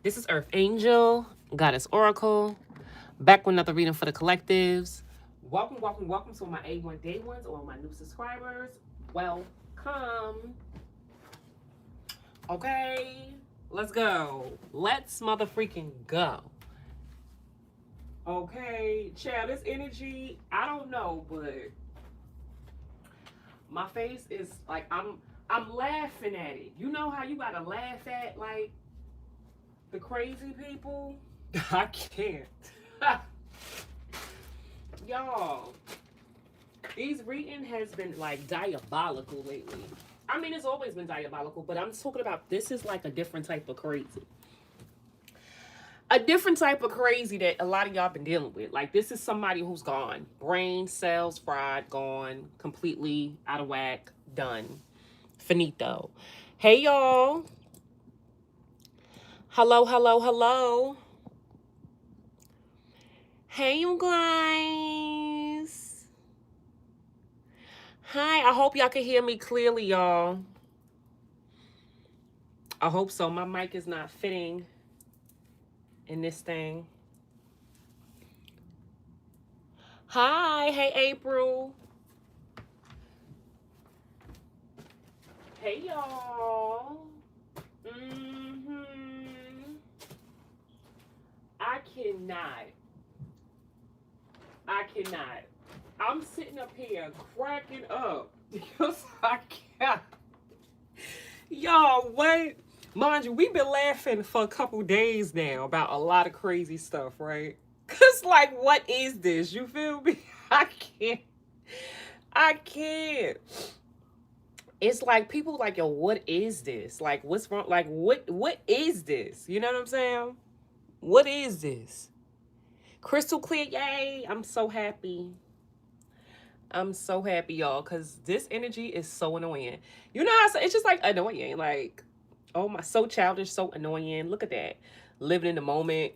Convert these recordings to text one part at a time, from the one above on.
This is Earth Angel, Goddess Oracle, back with another reading for the collectives. Welcome to my A1 Day Ones or my new subscribers. Welcome. Okay, let's go. Let's motherfreaking go. Okay, child, this energy, I don't know, but my face is like I'm laughing at it. You know how you gotta laugh at like the crazy people? I can't. Y'all, these reading has been like diabolical lately. I mean, it's always been diabolical, but I'm talking about this is like a different type of crazy. A different type of crazy that a lot of y'all been dealing with. Like, this is somebody who's gone. Brain cells fried, gone, completely out of whack, done. Finito. Hey, y'all. Hello. Hey, you guys. Hi, I hope y'all can hear me clearly, y'all. I hope so. My mic is not fitting in this thing. Hi, hey, April. Hey, y'all. I cannot. I'm sitting up here cracking up because I can't. Y'all, what? Mind you, we've been laughing for a couple days now about a lot of crazy stuff, right? Cause like, what is this? You feel me? I can't. I can't. It's like people like, yo, what is this? Like, what's wrong? Like, what is this? You know what I'm saying? What is this? Crystal clear, yay! I'm so happy. I'm so happy, y'all, because this energy is so annoying. You know how it's just like annoying. Like, oh my, so childish, so annoying. Look at that. Living in the moment.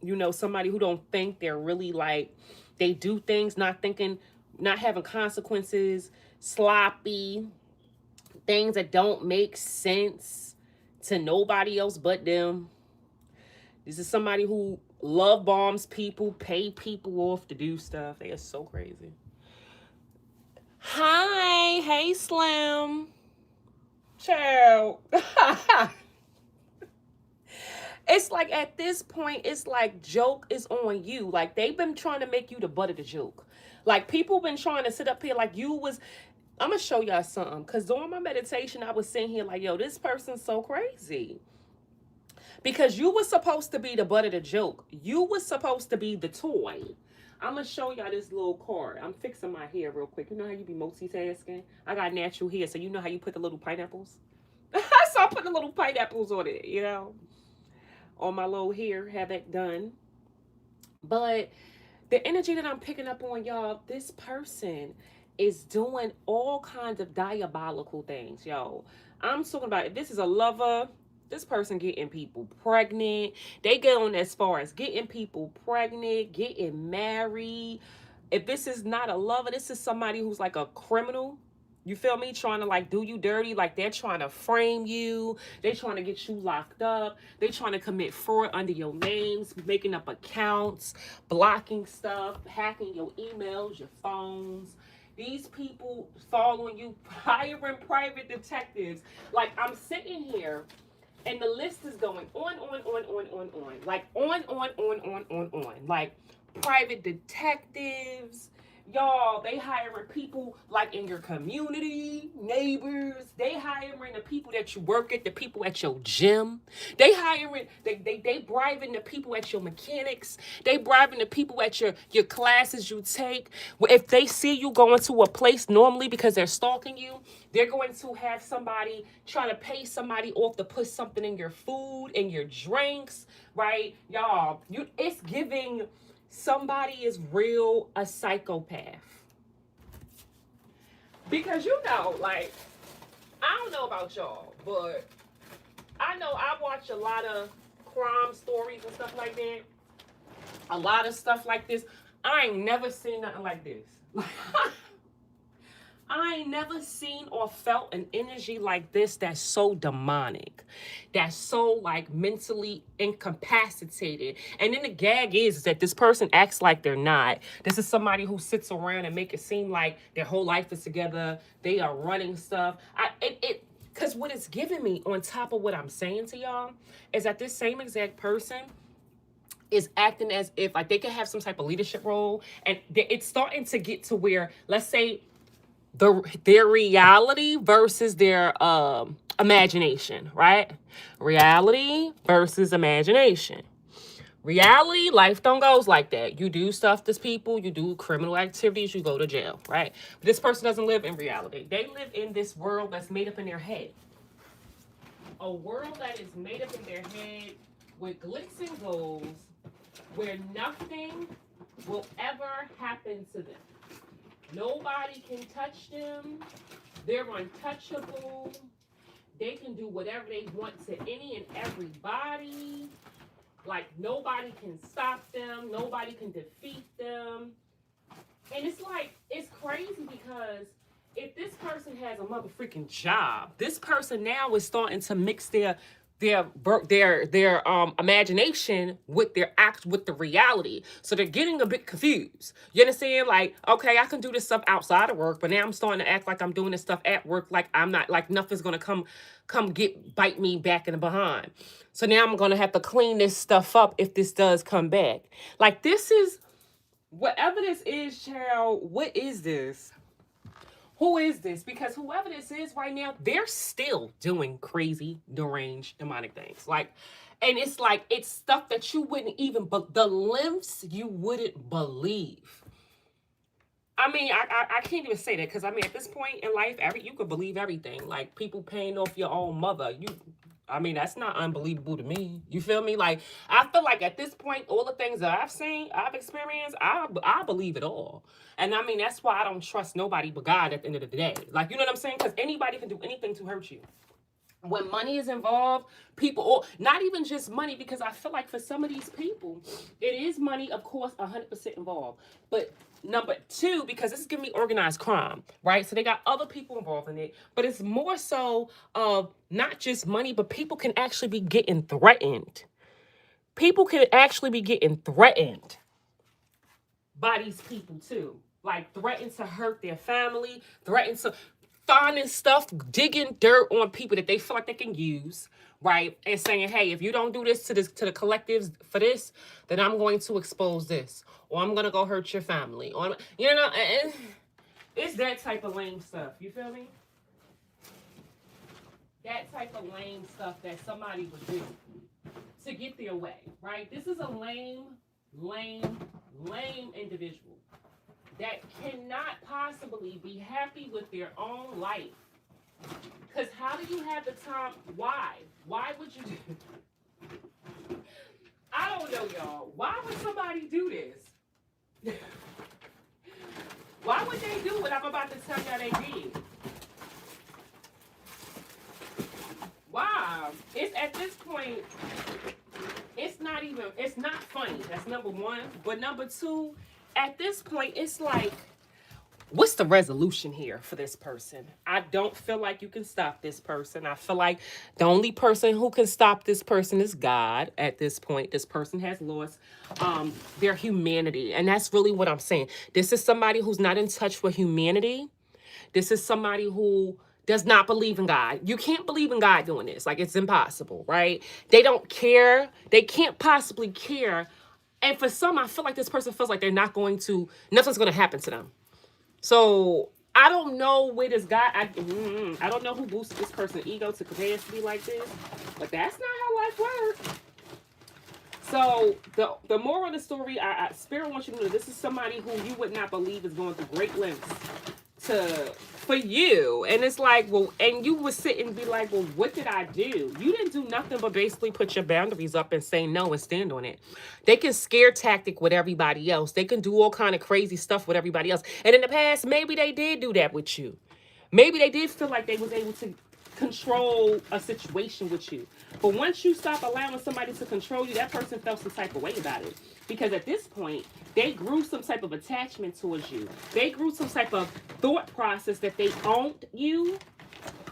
You know, somebody who don't think they're really like, they do things not thinking, not having consequences, sloppy, things that don't make sense to nobody else but them. This is somebody who love bombs people, pay people off to do stuff. They are so crazy. Hi, hey Slim. Ciao. It's like at this point, it's like joke is on you. Like they've been trying to make you the butt of the joke. Like people been trying to sit up here like you was. I'm gonna show y'all something. Cause during my meditation, I was sitting here like, yo, this person's so crazy. Because you was supposed to be the butt of the joke. You was supposed to be the toy. I'm gonna show y'all this little card. I'm fixing my hair real quick. You know how you be multitasking? I got natural hair, so you know how you put the little pineapples? So I put the little pineapples on it, you know, on my little hair, have that done. But the energy that I'm picking up on, y'all, this person is doing all kinds of diabolical things, yo. I'm talking about if this is a lover, this person getting people pregnant. They get on as far as getting people pregnant, getting married. If this is not a lover, this is somebody who's like a criminal. You feel me? Trying to like do you dirty, like they're trying to frame you. They're trying to get you locked up. They're trying to commit fraud under your names, making up accounts, blocking stuff, hacking your emails, your phones. These people following you, hiring private detectives. Like I'm sitting here and the list is going on. Like on. Like private detectives, y'all, they hiring people like in your community, neighbors. They hiring the people that you work at, the people at your gym. They hiring, they bribing the people at your mechanics. They bribing the people at your classes you take. If they see you going to a place normally because they're stalking you, they're going to have somebody trying to pay somebody off to put something in your food, in your drinks, right? Y'all, it's giving somebody is real a psychopath. Because you know, like, I don't know about y'all, but I know I watch a lot of crime stories and stuff like that. A lot of stuff like this. I ain't never seen nothing like this. I ain't never seen or felt an energy like this that's so demonic, that's so like mentally incapacitated. And then the gag is that this person acts like they're not. This is somebody who sits around and make it seem like their whole life is together. They are running stuff. Because what it's giving me on top of what I'm saying to y'all is that this same exact person is acting as if like they could have some type of leadership role, and it's starting to get to where, let's say, their reality versus their imagination, right? Reality versus imagination. Reality, life don't goes like that. You do stuff to people, you do criminal activities, you go to jail, right? But this person doesn't live in reality. They live in this world that's made up in their head. A world that is made up in their head with glitz and goals, where nothing will ever happen to them. Nobody can touch them. They're untouchable. They can do whatever they want to any and everybody. Like, nobody can stop them. Nobody can defeat them. And it's like, it's crazy because if this person has a motherfucking job, this person now is starting to mix their imagination with with the reality. So they're getting a bit confused. You understand? Like, okay, I can do this stuff outside of work, but now I'm starting to act like I'm doing this stuff at work, like I'm not, like nothing's gonna come bite me back in the behind. So now I'm gonna have to clean this stuff up if this does come back. Like, this is whatever this is, child. What is this? Who is this? Because whoever this is right now, they're still doing crazy, deranged, demonic things. Like, and it's like, it's stuff that you wouldn't even, but the lengths you wouldn't believe. I mean, I can't even say that because, I mean, at this point in life, you could believe everything. Like, people paying off your own mother. I mean, that's not unbelievable to me. You feel me? Like, I feel like at this point, all the things that I've seen, I've experienced, I believe it all. And I mean, that's why I don't trust nobody but God at the end of the day. Like, you know what I'm saying? Because anybody can do anything to hurt you. When money is involved, people, or not even just money, because I feel like for some of these people, it is money, of course, 100% involved. But number two, because this is giving me organized crime, right? So they got other people involved in it, but it's more so of not just money, but people can actually be getting threatened. People can actually be getting threatened by these people too. Like, threatened to hurt their family, threatened to finding stuff, digging dirt on people that they feel like they can use, right? And saying, hey, if you don't do this to the collectives for this, then I'm going to expose this, or I'm gonna go hurt your family, or you know, it's that type of lame stuff. You feel me? That type of lame stuff that somebody would do to get their way, right? This is a lame individual that cannot possibly be happy with their own life. Because how do you have the time? Why? Why would you do? I don't know, y'all. Why would somebody do this? Why would they do what I'm about to tell y'all they did? Why? It's at this point, it's not funny. That's number one. But number two, at this point, it's like, what's the resolution here for this person? I don't feel like you can stop this person. I feel like the only person who can stop this person is God at this point. This person has lost their humanity. And that's really what I'm saying. This is somebody who's not in touch with humanity. This is somebody who does not believe in God. You can't believe in God doing this. Like, it's impossible, right? They don't care. They can't possibly care. And for some, I feel like this person feels like nothing's going to happen to them. So I don't know where this guy, I don't know who boosted this person's ego to capacity like this, but that's not how life works. So the moral of the story, Spirit wants you to know this is somebody who you would not believe is going through great lengths for you. And it's like, well, and you would sit and be like, well, what did I do? You didn't do nothing but basically put your boundaries up and say no and stand on it. They can scare tactic with everybody else. They can do all kind of crazy stuff with everybody else. And in the past, maybe they did do that with you. Maybe they did feel like they was able to control a situation with you. But once you stop allowing somebody to control you, that person felt some type of way about it. Because at this point, they grew some type of attachment towards you. They grew some type of thought process that they owned you,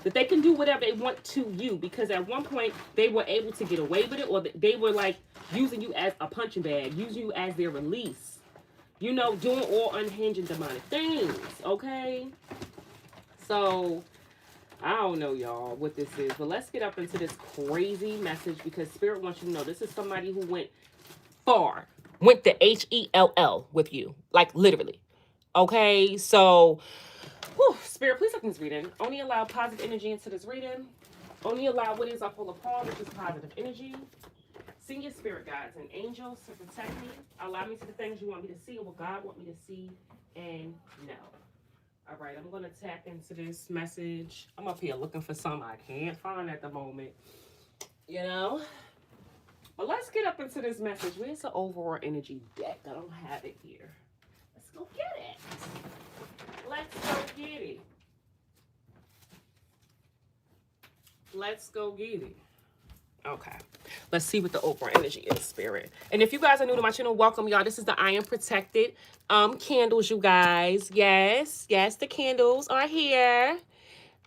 that they can do whatever they want to you. Because at one point, they were able to get away with it, or they were like using you as a punching bag, using you as their release. You know, doing all unhinged and demonic things, okay? So, I don't know, y'all, what this is. But let's get up into this crazy message, because Spirit wants you to know this is somebody who went far. Went to Hell with you. Like, literally. Okay? So, Spirit, please look in this reading. Only allow positive energy into this reading. Only allow what is I pull upon, which is positive energy. Send your spirit guides and angels to protect me. Allow me to the things you want me to see and what God want me to see and know. All right, I'm going to tap into this message. I'm up here looking for something I can't find at the moment. You know? But let's get up into this message. Where's the overall energy deck? I don't have it here. Let's go get it. Let's go get it. Let's go get it. Okay, let's see what the overall energy is, Spirit. And if you guys are new to my channel, welcome, y'all. This is the I Am Protected candles, you guys. Yes, the candles are here.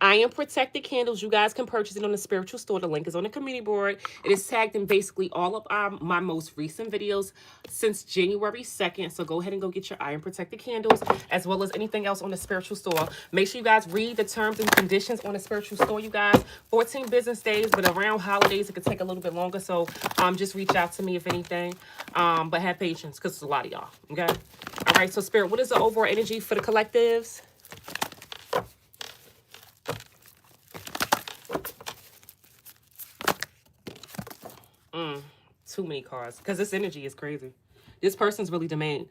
I Am Protected candles. You guys can purchase it on the spiritual store. The link is on the community board. It is tagged in basically all of my most recent videos since January 2nd. So go ahead and go get your I Am Protected candles, as well as anything else on the spiritual store. Make sure you guys read the terms and conditions on the spiritual store, you guys. 14 business days, but around holidays, it could take a little bit longer. So just reach out to me if anything. But have patience, because it's a lot of y'all, okay? All right, so Spirit, what is the overall energy for the collectives? Too many cards, because this energy is crazy. This person's really demanding.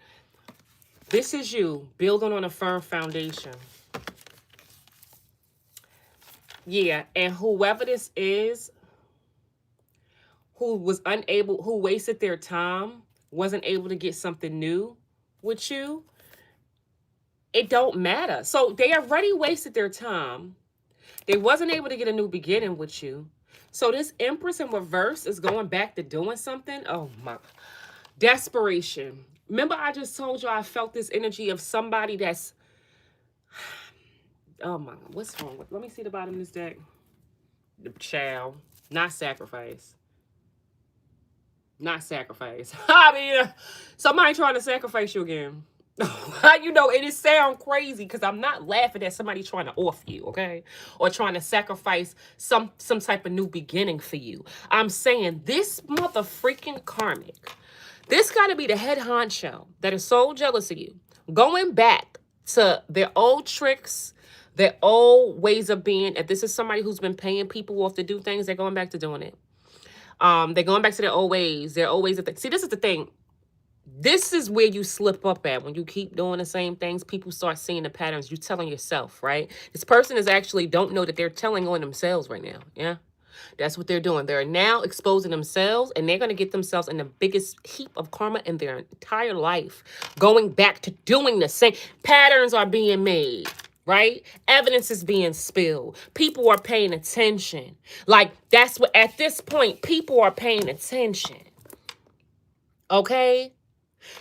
This is you building on a firm foundation. Yeah, and whoever this is, who wasted their time, wasn't able to get something new with you, it don't matter. So they already wasted their time. They wasn't able to get a new beginning with you. So this Empress in reverse is going back to doing something. Oh my. Desperation. Remember I just told you I felt this energy of somebody that's... Oh my. What's wrong with... Let me see the bottom of this deck. The child. Not sacrifice. Not sacrifice. I mean, somebody trying to sacrifice you again. You know, it sound crazy because I'm not laughing at somebody trying to off you, okay? Or trying to sacrifice some type of new beginning for you. I'm saying this mother freaking karmic, this got to be the head honcho that is so jealous of you, going back to their old tricks, their old ways of being. If this is somebody who's been paying people off to do things, they're going back to doing it. They're going back to their old ways. Their old ways of things. See, this is the thing. This is where you slip up at. When you keep doing the same things, people start seeing the patterns. You're telling yourself, right? This person is actually don't know that they're telling on themselves right now. Yeah, that's what they're doing. They're now exposing themselves, and they're going to get themselves in the biggest heap of karma in their entire life. Going back to doing the same. Patterns are being made, right? Evidence is being spilled. People are paying attention. Like, that's what, at this point, people are paying attention. Okay?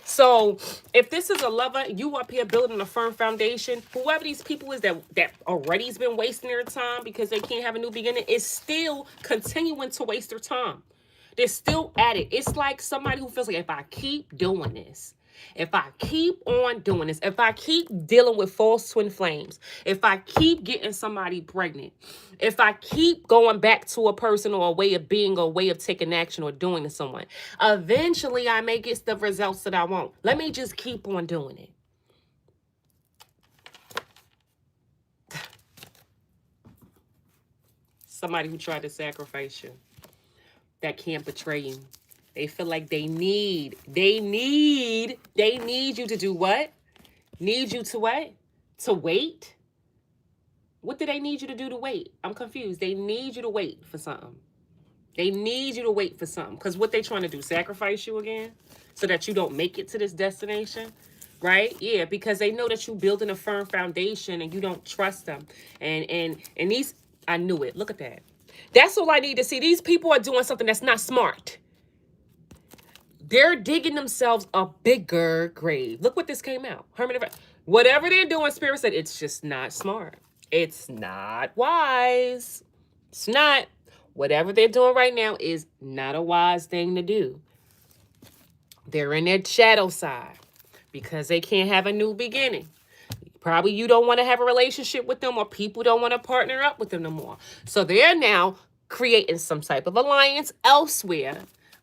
So if this is a lover, you up here building a firm foundation, whoever these people is that already has been wasting their time because they can't have a new beginning, is still continuing to waste their time. They're still at it. It's like somebody who feels like, if I keep doing this, if I keep on doing this, if I keep dealing with false twin flames, if I keep getting somebody pregnant, if I keep going back to a person or a way of being or a way of taking action or doing to someone, eventually I may get the results that I want. Let me just keep on doing it. Somebody who tried to sacrifice you, that can't betray you. They feel like they need you to do what? Need you to what? To wait? What do they need you to do to wait? I'm confused. They need you to wait for something. They need you to wait for something. Because what they trying to do, sacrifice you again? So that you don't make it to this destination? Right? Yeah, because they know that you're building a firm foundation and you don't trust them. And these... I knew it. Look at that. That's all I need to see. These people are doing something that's not smart. They're digging themselves a bigger grave. Look what this came out. Whatever they're doing, Spirit said, it's just not smart. It's not wise. It's not. Whatever they're doing right now is not a wise thing to do. They're in their shadow side because they can't have a new beginning. Probably you don't want to have a relationship with them, or people don't want to partner up with them no more. So they're now creating some type of alliance elsewhere,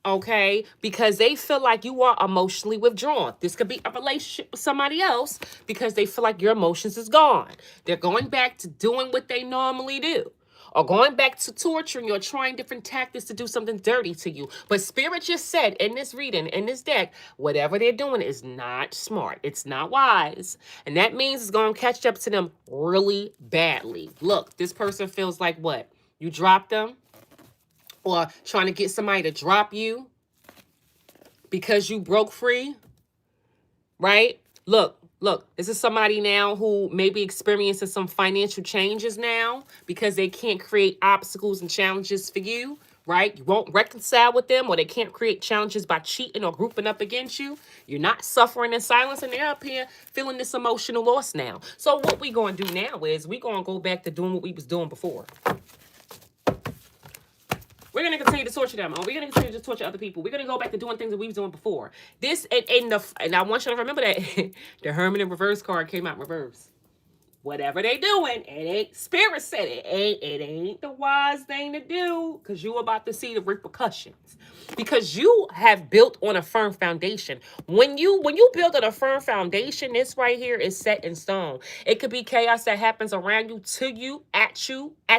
okay? Because they feel like you are emotionally withdrawn. This could be a relationship with somebody else because they feel like your emotions is gone. They're going back to doing what they normally do, or going back to torturing you, or trying different tactics to do something dirty to you. But Spirit just said in this reading, in this deck, whatever they're doing is not smart. It's not wise. And that means it's going to catch up to them really badly. Look, this person feels like what? You dropped them, or trying to get somebody to drop you because you broke free, right? Look, this is somebody now who may be experiencing some financial changes now because they can't create obstacles and challenges for you, right? You won't reconcile with them, or they can't create challenges by cheating or grouping up against you. You're not suffering in silence, and they're up here feeling this emotional loss now. So what we going to do now is we're going to go back to doing what we was doing before. We're going to continue to torture them. We're going to continue to torture other people. We're going to go back to doing things that we was doing before. This, and I want you to remember that the Hermit in reverse card came out in reverse. Whatever they doing, it ain't, Spirit said it ain't the wise thing to do, because you about to see the repercussions. Because you have built on a firm foundation. When you build on a firm foundation, this right here is set in stone. It could be chaos that happens around you, to you, at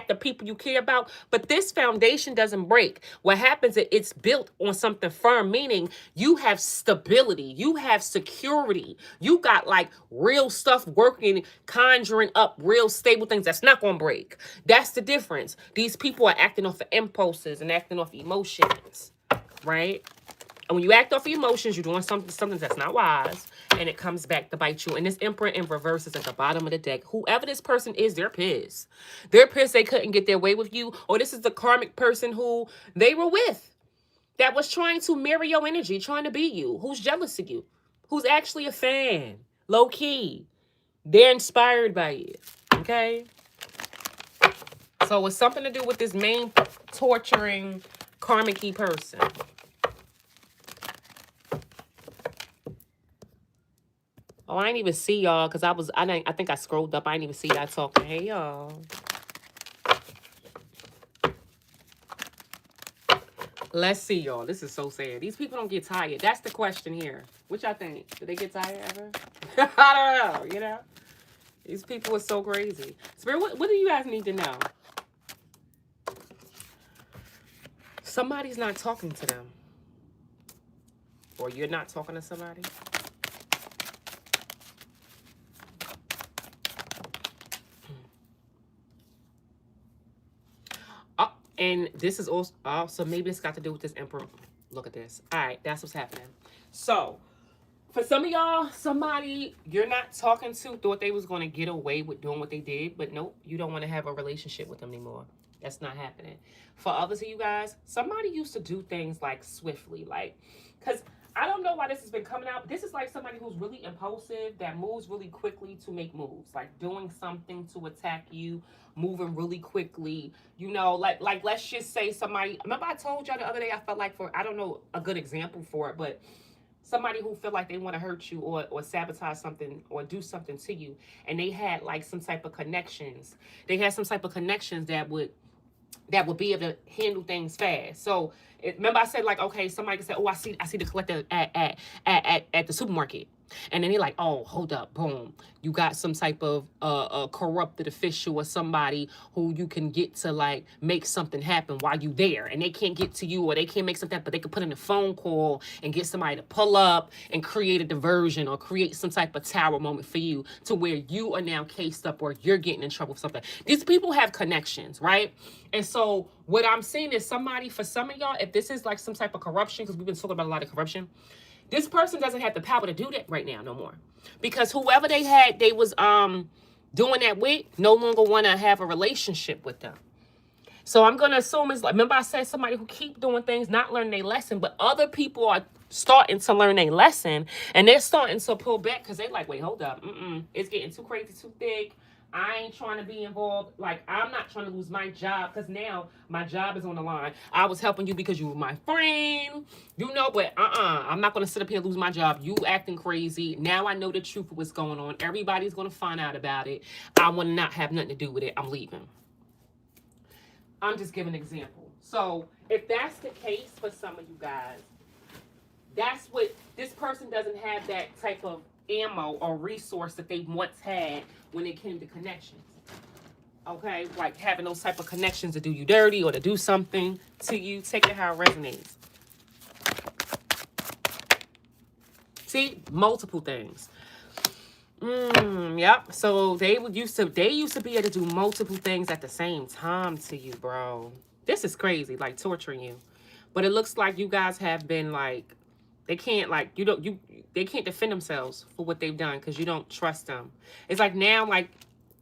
the people you care about, but this foundation doesn't break. What happens is it's built on something firm, meaning you have stability, you have security, you got like real stuff working, conjuring up real stable things that's not gonna break. That's the difference. These people are acting off of impulses and acting off emotions, right? And when you act off emotions, you're doing something that's not wise, and it comes back to bite you. And this Emperor in reverse is at the bottom of the deck. Whoever this person is, they're pissed. They're pissed they couldn't get their way with you, or this is the karmic person who they were with that was trying to mirror your energy, trying to be you, who's jealous of you, who's actually a fan, low key. They're inspired by you, okay? So it's something to do with this main torturing karmic-y person. Oh, I didn't even see y'all because I think I scrolled up. I didn't even see y'all talking. Hey, y'all. Let's see, y'all. This is so sad. These people don't get tired. That's the question here. What y'all think? Do they get tired ever? I don't know, you know? These people are so crazy. Spirit, what do you guys need to know? Somebody's not talking to them. Or you're not talking to somebody. And this is also maybe it's got to do with this Emperor. Look at this. All right, that's what's happening. So, for some of y'all, somebody you're not talking to thought they was going to get away with doing what they did, but nope, you don't want to have a relationship with them anymore. That's not happening. For others of you guys, somebody used to do things like swiftly, like, because I don't know why this has been coming out. This is like somebody who's really impulsive, that moves really quickly to make moves, like doing something to attack you, moving really quickly. You know, like let's just say somebody, remember I told y'all the other day, I felt like I don't know a good example for it, but somebody who feel like they want to hurt you or sabotage something or do something to you, and they had like some type of connections. They had some type of connections that would be able to handle things fast. So remember I said, like, okay, somebody can say, oh, I see the collector at the supermarket. And then they're like, oh, hold up, boom. You got some type of corrupted official or somebody who you can get to, like, make something happen while you there. And they can't get to you, or they can't make something, but they can put in a phone call and get somebody to pull up and create a diversion or create some type of tower moment for you to where you are now cased up or you're getting in trouble with something. These people have connections, right? And so what I'm saying is somebody, for some of y'all, if this is like some type of corruption, because we've been talking about a lot of corruption, this person doesn't have the power to do that right now no more. Because whoever they was doing that with no longer want to have a relationship with them. So I'm going to assume it's like, remember I said somebody who keep doing things, not learning their lesson, but other people are starting to learn their lesson, and they're starting to pull back because they're like, wait, hold up. It's getting too crazy, too thick. I ain't trying to be involved. Like, I'm not trying to lose my job because now my job is on the line. I was helping you because you were my friend, you know, but I'm not going to sit up here and lose my job. You acting crazy. Now I know the truth of what's going on. Everybody's going to find out about it. I want to not have nothing to do with it. I'm leaving. I'm just giving an example. So if that's the case for some of you guys, that's what this person doesn't have, that type of ammo or resource that they once had when it came to connections. Okay, like having those type of connections to do you dirty or to do something to you. Take it how it resonates. See, multiple things. Yep. So they used to be able to do multiple things at the same time to you, bro. This is crazy, like torturing you. But it looks like you guys have been like, they can't, like, they can't defend themselves for what they've done because you don't trust them. It's like now, like,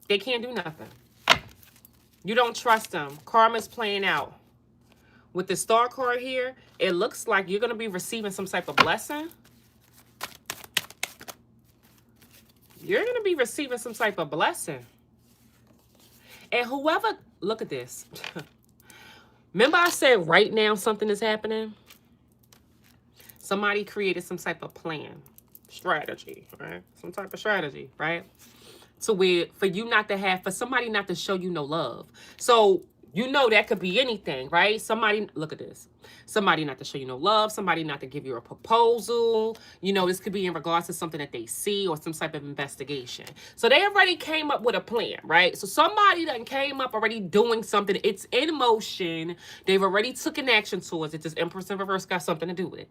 they can't do nothing. You don't trust them. Karma's playing out. With the star card here, it looks like you're going to be receiving some type of blessing. You're going to be receiving some type of blessing. And whoever, look at this. Remember I said right now something is happening? Somebody created some type of plan, strategy, right? Some type of strategy, right? So for you not to have, for somebody not to show you no love. So, you know, that could be anything, right? Somebody, look at this. Somebody not to show you no love. Somebody not to give you a proposal. You know, this could be in regards to something that they see or some type of investigation. So they already came up with a plan, right? So somebody that came up already doing something. It's in motion. They've already took an action towards it. This Empress in reverse got something to do with it.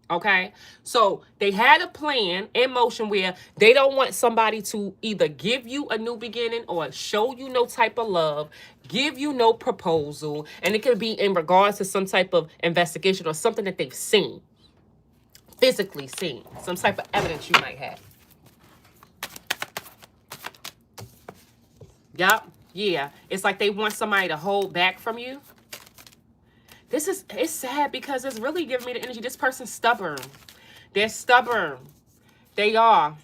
Okay, so they had a plan in motion where they don't want somebody to either give you a new beginning or show you no type of love, give you no proposal, and it could be in regards to some type of investigation or something that they've seen, physically seen, some type of evidence you might have. Yep, yeah, it's like they want somebody to hold back from you. It's sad because it's really giving me the energy. This person's stubborn. They're stubborn. They are.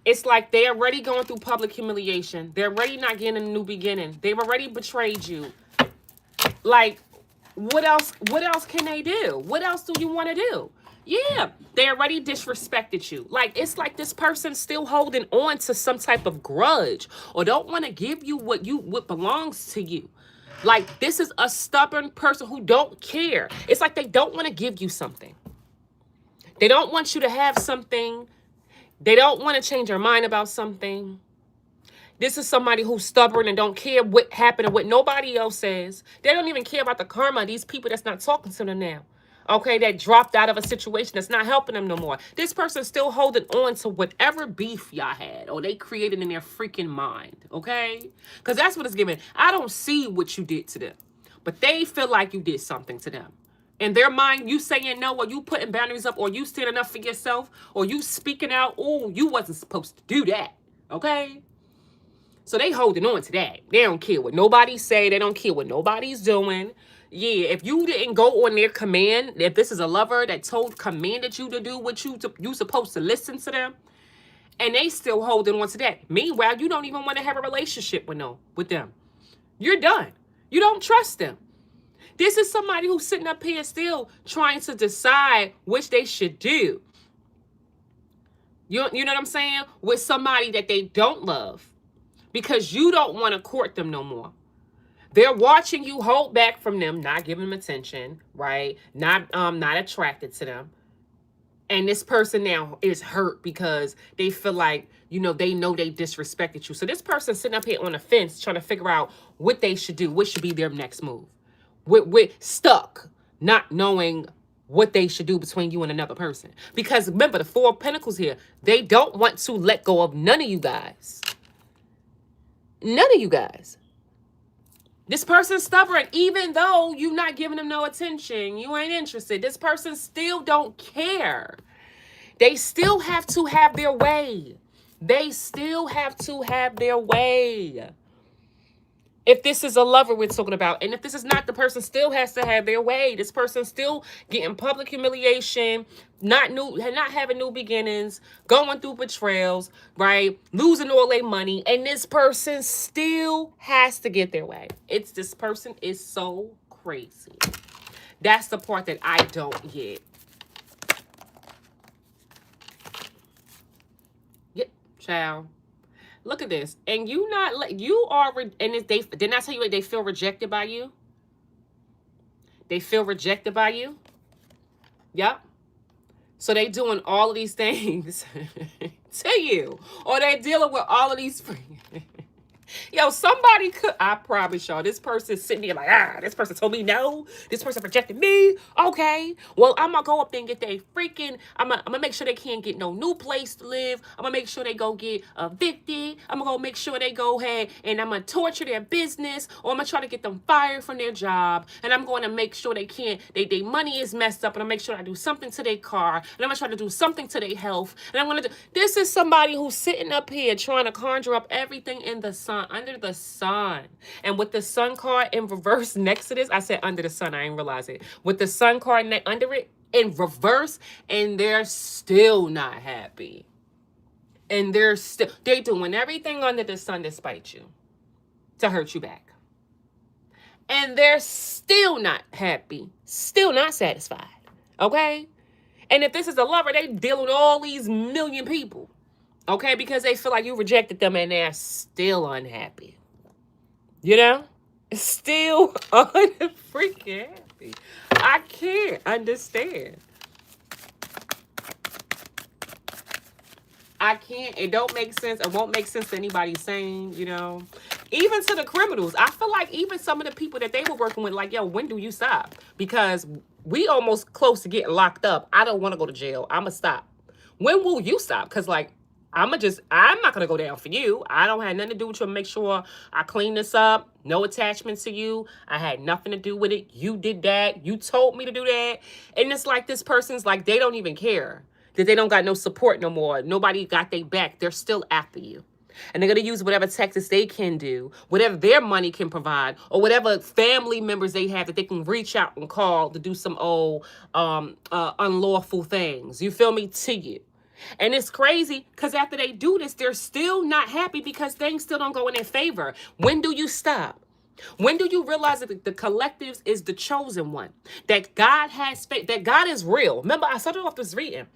It's like they're already going through public humiliation. They're already not getting a new beginning. They've already betrayed you. Like, what else can they do? What else do you want to do? Yeah, they already disrespected you. Like, it's like this person's still holding on to some type of grudge or don't want to give you what belongs to you. Like, this is a stubborn person who don't care. It's like they don't want to give you something. They don't want you to have something. They don't want to change your mind about something. This is somebody who's stubborn and don't care what happened and what nobody else says. They don't even care about the karma of these people that's not talking to them now. Okay, that dropped out of a situation that's not helping them no more. This person's still holding on to whatever beef y'all had or they created in their freaking mind, okay? Because that's what it's giving. I don't see what you did to them, but they feel like you did something to them. In their mind, you saying no, or you putting boundaries up, or you standing up for yourself, or you speaking out, oh, you wasn't supposed to do that, okay? So they holding on to that. They don't care what nobody say. They don't care what nobody's doing. Yeah, if you didn't go on their command, if this is a lover that commanded you to do what you supposed to listen to them, and they still holding on to that. Meanwhile, you don't even want to have a relationship with them. You're done. You don't trust them. This is somebody who's sitting up here still trying to decide which they should do. You know what I'm saying? With somebody that they don't love because you don't want to court them no more. They're watching you hold back from them, not giving them attention, right? Not attracted to them. And this person now is hurt because they feel like, they know they disrespected you. So this person sitting up here on the fence trying to figure out what they should do, what should be their next move. With stuck, not knowing what they should do between you and another person. Because remember, the Four of Pentacles here, they don't want to let go of none of you guys. None of you guys. This person's stubborn, even though you're not giving them no attention. You ain't interested. This person still don't care. They still have to have their way. They still have to have their way. If this is a lover we're talking about, and if this is not, the person still has to have their way. This person still getting public humiliation, not having new beginnings, going through betrayals, right? Losing all their money, and this person still has to get their way. This person is so crazy. That's the part that I don't get. Yeah, child. Look at this. And you are, and didn't I tell you they feel rejected by you? They feel rejected by you? Yep. So they doing all of these things to you. Or they dealing with all of these Yo, somebody could, I promise y'all, this person sitting there like, this person told me no. This person rejected me. Okay. Well, I'm going to go up there and get I'm going to make sure they can't get no new place to live. I'm going to make sure they go get evicted. I'm going to go make sure they go ahead and I'm going to torture their business, or I'm going to try to get them fired from their job. And I'm going to make sure they can't, their money is messed up. And I'm going to make sure I do something to their car. And I'm going to try to do something to their health. And I'm going to do, this is somebody who's sitting up here trying to conjure up everything in the sun. Under the sun. And with the sun card in reverse next to this, I said under the sun, I didn't realize it. With the sun card under it in reverse, and they're still not happy. And they're doing everything under the sun to spite you, to hurt you back. And they're still not happy, still not satisfied. Okay? And if this is a lover, they deal with all these million people. Okay, because they feel like you rejected them and they're still unhappy. You know? Still unfreaking happy. I can't understand. I can't. It don't make sense. It won't make sense to anybody saying, you know. Even to the criminals. I feel like even some of the people that they were working with, like, yo, when do you stop? Because we almost close to getting locked up. I don't want to go to jail. I'm going to stop. When will you stop? Because, like, I'm not going to go down for you. I don't have nothing to do with you. Make sure I clean this up. No attachments to you. I had nothing to do with it. You did that. You told me to do that. And it's like this person's like, they don't even care. That they don't got no support no more. Nobody got their back. They're still after you. And they're going to use whatever tactics they can do, whatever their money can provide, or whatever family members they have that they can reach out and call to do some old unlawful things. You feel me? To you. And it's crazy because after they do this, they're still not happy because things still don't go in their favor. When do you stop? When do you realize that the collectives is the chosen one? That God has faith, that God is real. Remember, I started off this reading.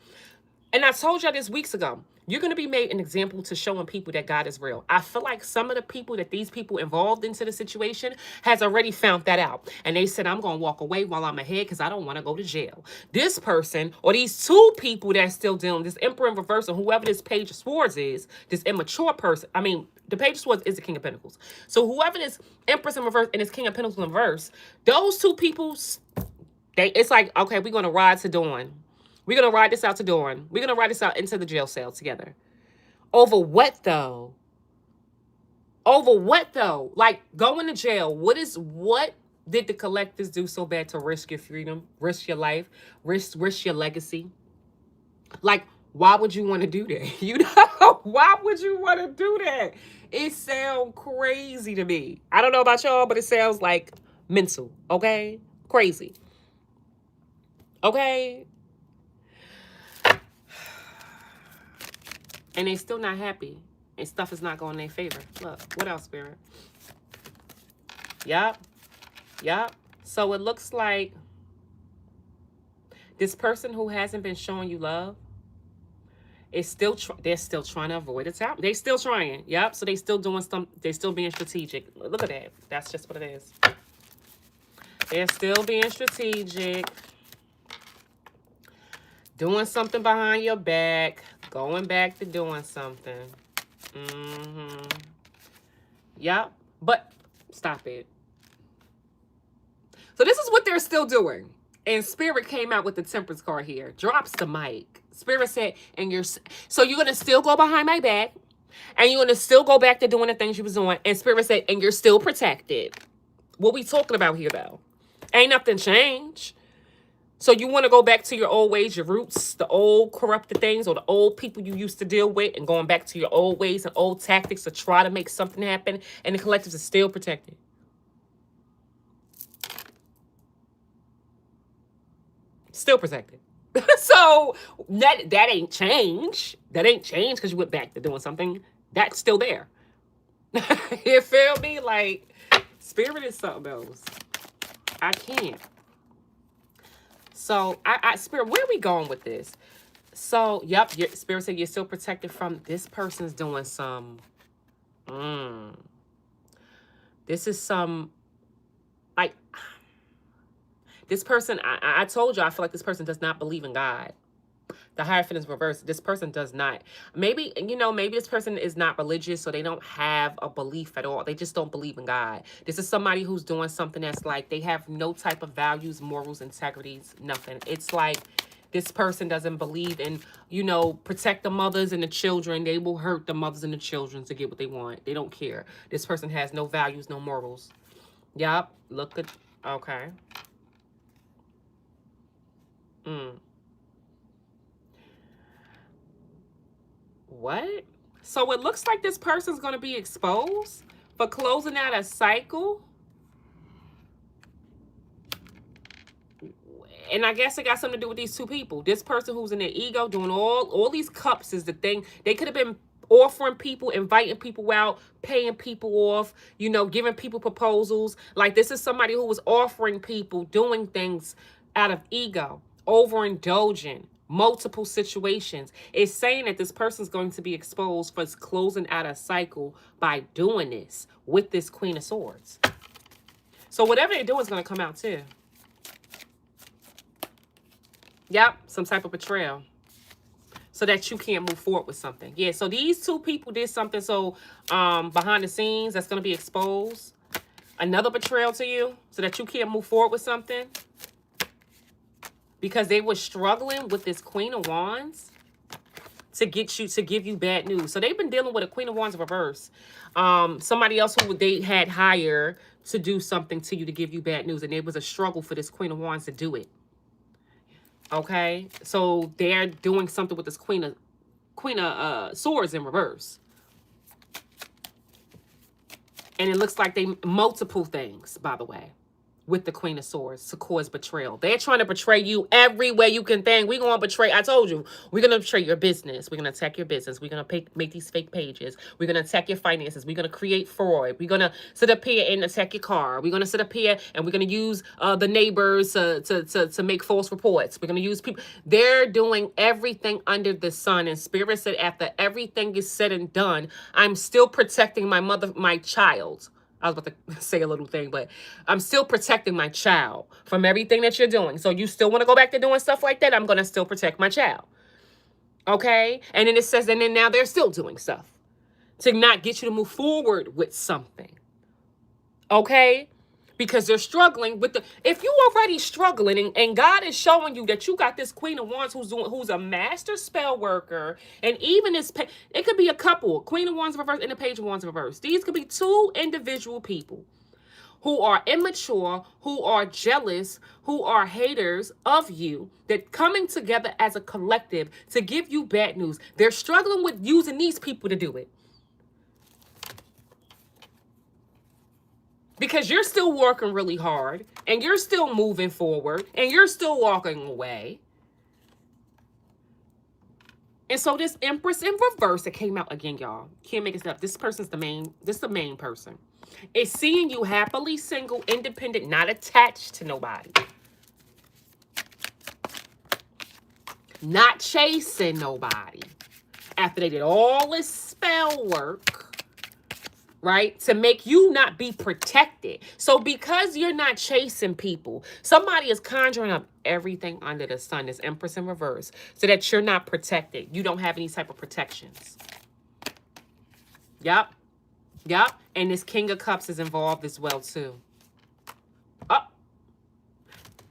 And I told y'all this weeks ago, you're going to be made an example to showing people that God is real. I feel like some of the people that these people involved into the situation has already found that out. And they said, I'm going to walk away while I'm ahead because I don't want to go to jail. This person, or these two people that's still dealing, this Emperor in reverse, or whoever this Page of Swords is, this immature person, the Page of Swords is the King of Pentacles. So whoever this Empress in reverse and this King of Pentacles in reverse, those two people, it's like, okay, we're going to ride to dawn. We're going to ride this out to dawn. We're going to ride this out into the jail cell together. Over what, though? Over what, though? Like, going to jail. What did the collectives do so bad to risk your freedom, risk your life, risk your legacy? Like, why would you want to do that? You know, why would you want to do that? It sounds crazy to me. I don't know about y'all, but it sounds like mental, okay? Crazy. Okay? And they still not happy. And stuff is not going in their favor. Look, what else, Spirit? Yup. So it looks like this person who hasn't been showing you love is still, they're still trying to avoid attack. They're still trying. Yep. So they still doing they're still being strategic. Look at that. That's just what it is. They're still being strategic. Doing something behind your back. Going back to doing something. Yep. But stop it. So this is what they're still doing. And Spirit came out with the Temperance card here. Drops the mic. Spirit said, so you're going to still go behind my back. And you're going to still go back to doing the things you was doing. And Spirit said, and you're still protected. What we talking about here, though? Ain't nothing changed. So you want to go back to your old ways, your roots, the old corrupted things, or the old people you used to deal with, and going back to your old ways and old tactics to try to make something happen, and the collectives are still protected. Still protected. So that ain't change. That ain't change because you went back to doing something. That's still there. You feel me? Like, spirit is something else. I can't. So, Spirit, where are we going with this? So, yep, your Spirit said you're still protected from this person's doing some. This is some, like, this person, I told you, I feel like this person does not believe in God. The Hierophant is reversed. This person does not. Maybe, maybe this person is not religious, so they don't have a belief at all. They just don't believe in God. This is somebody who's doing something that's like they have no type of values, morals, integrities, nothing. It's like this person doesn't believe in, protect the mothers and the children. They will hurt the mothers and the children to get what they want. They don't care. This person has no values, no morals. Yup. Look at, okay. What? So it looks like this person's going to be exposed for closing out a cycle. And I guess it got something to do with these two people. This person who's in their ego doing all these cups is the thing. They could have been offering people, inviting people out, paying people off, giving people proposals. Like, this is somebody who was offering people, doing things out of ego, overindulging, multiple situations. It's saying that this person's going to be exposed for closing out a cycle by doing this with this Queen of Swords. So whatever they're doing is going to come out too. Yep, some type of betrayal. So that you can't move forward with something. Yeah, so these two people did something so behind the scenes that's going to be exposed. Another betrayal to you so that you can't move forward with something. Because they were struggling with this Queen of Wands to give you bad news. So they've been dealing with a Queen of Wands reverse. Somebody else who they had hired to do something to you to give you bad news. And it was a struggle for this Queen of Wands to do it. Okay? So they're doing something with this Queen of Swords in reverse. And it looks like they multiple things, by the way, with the Queen of Swords to cause betrayal. They're trying to betray you every way you can think. We're going to betray. I told you, we're going to betray your business. We're going to attack your business. We're going to make these fake pages. We're going to attack your finances. We're going to create fraud. We're going to sit up here and attack your car. We're going to sit up here and we're going to use the neighbors to make false reports. We're going to use people. They're doing everything under the sun. And Spirit said, after everything is said and done, I'm still protecting my child. I was about to say a little thing, but I'm still protecting my child from everything that you're doing. So you still want to go back to doing stuff like that? I'm going to still protect my child. Okay? And then it says, and then now they're still doing stuff to not get you to move forward with something. Okay? Because they're struggling with if you already struggling and God is showing you that you got this Queen of Wands who's a master spell worker, and even this, it could be a couple, Queen of Wands reverse and the Page of Wands reverse. These could be two individual people who are immature, who are jealous, who are haters of you, that coming together as a collective to give you bad news. They're struggling with using these people to do it. Because you're still working really hard, and you're still moving forward, and you're still walking away. And so this Empress in reverse that came out again, y'all. Can't make it up. This person's the main person. It's seeing you happily single, independent, not attached to nobody. Not chasing nobody. After they did all this spell work, right? To make you not be protected. So because you're not chasing people, somebody is conjuring up everything under the sun, this Empress in reverse, so that you're not protected. You don't have any type of protections. Yep. Yep. And this King of Cups is involved as well, too.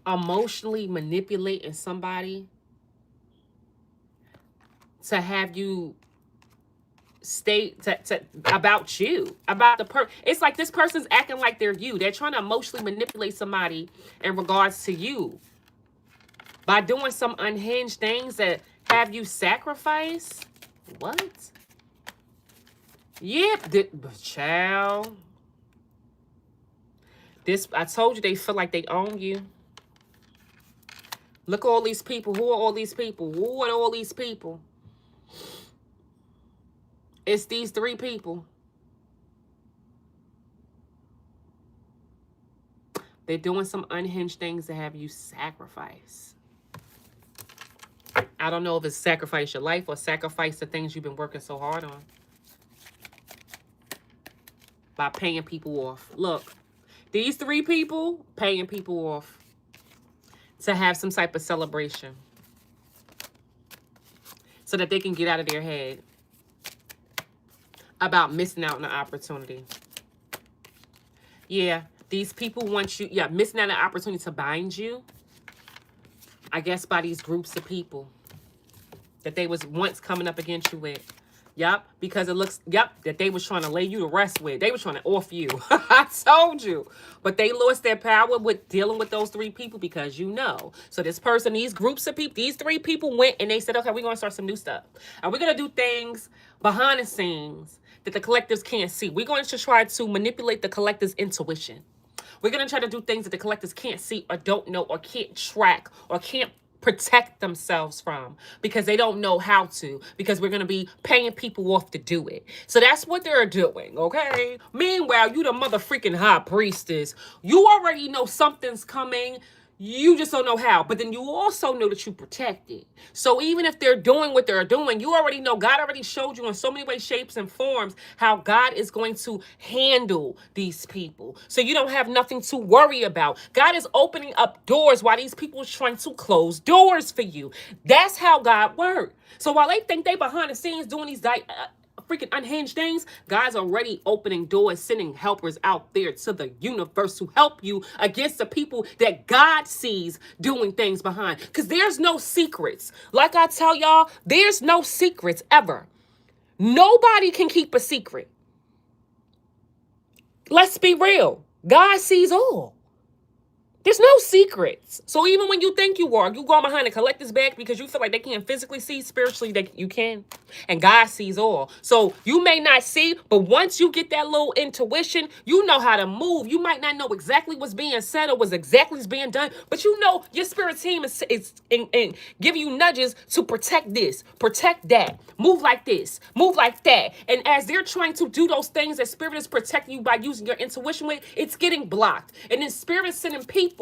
Emotionally manipulating somebody to have you about you, about the it's like this person's acting like they're you. They're trying to emotionally manipulate somebody in regards to you. By doing some unhinged things that have you sacrifice. What? Yep, child. This, I told you, they feel like they own you. Look at all these people. Who are all these people? Who are all these people? It's these 3 people. They're doing some unhinged things to have you sacrifice. I don't know if it's sacrifice your life or sacrifice the things you've been working so hard on. By paying people off. Look, these 3 people paying people off to have some type of celebration so that they can get out of their head about missing out on an opportunity. Yeah, these people want you, missing out on an opportunity to bind you, I guess, by these groups of people that they was once coming up against you with. Yep, because it looks, that they was trying to lay you to rest with. They was trying to off you. I told you. But they lost their power with dealing with those 3 people because you know. So this person, these groups of people, these 3 people went and they said, okay, we're going to start some new stuff. And we're going to do things behind the scenes that the collectives can't see. We're going to try to manipulate the collective's intuition. We're going to try to do things that the collectives can't see or don't know or can't track or can't protect themselves from because they don't know how to, because we're going to be paying people off to do it. So that's what they're doing, okay? Meanwhile, you the mother freaking high priestess. You already know something's coming. You just don't know how. But then you also know that you protect it. So even if they're doing what they're doing, you already know. God already showed you in so many ways, shapes, and forms how God is going to handle these people. So you don't have nothing to worry about. God is opening up doors while these people are trying to close doors for you. That's how God works. So while they think they behind the scenes doing these freaking unhinged things, God's already opening doors, sending helpers out there to the universe to help you against the people that God sees doing things behind. Because there's no secrets. Like I tell y'all, there's no secrets ever. Nobody can keep a secret. Let's be real. God sees all. There's no secrets. So even when you think you going behind the collector's back because you feel like they can't physically see, spiritually you can. And God sees all. So you may not see, but once you get that little intuition, you know how to move. You might not know exactly what's being said or what's exactly being done, but you know your spirit team is give you nudges to protect this, protect that, move like this, move like that. And as they're trying to do those things that spirit is protecting you by using your intuition with, it's getting blocked. And then spirit is sending people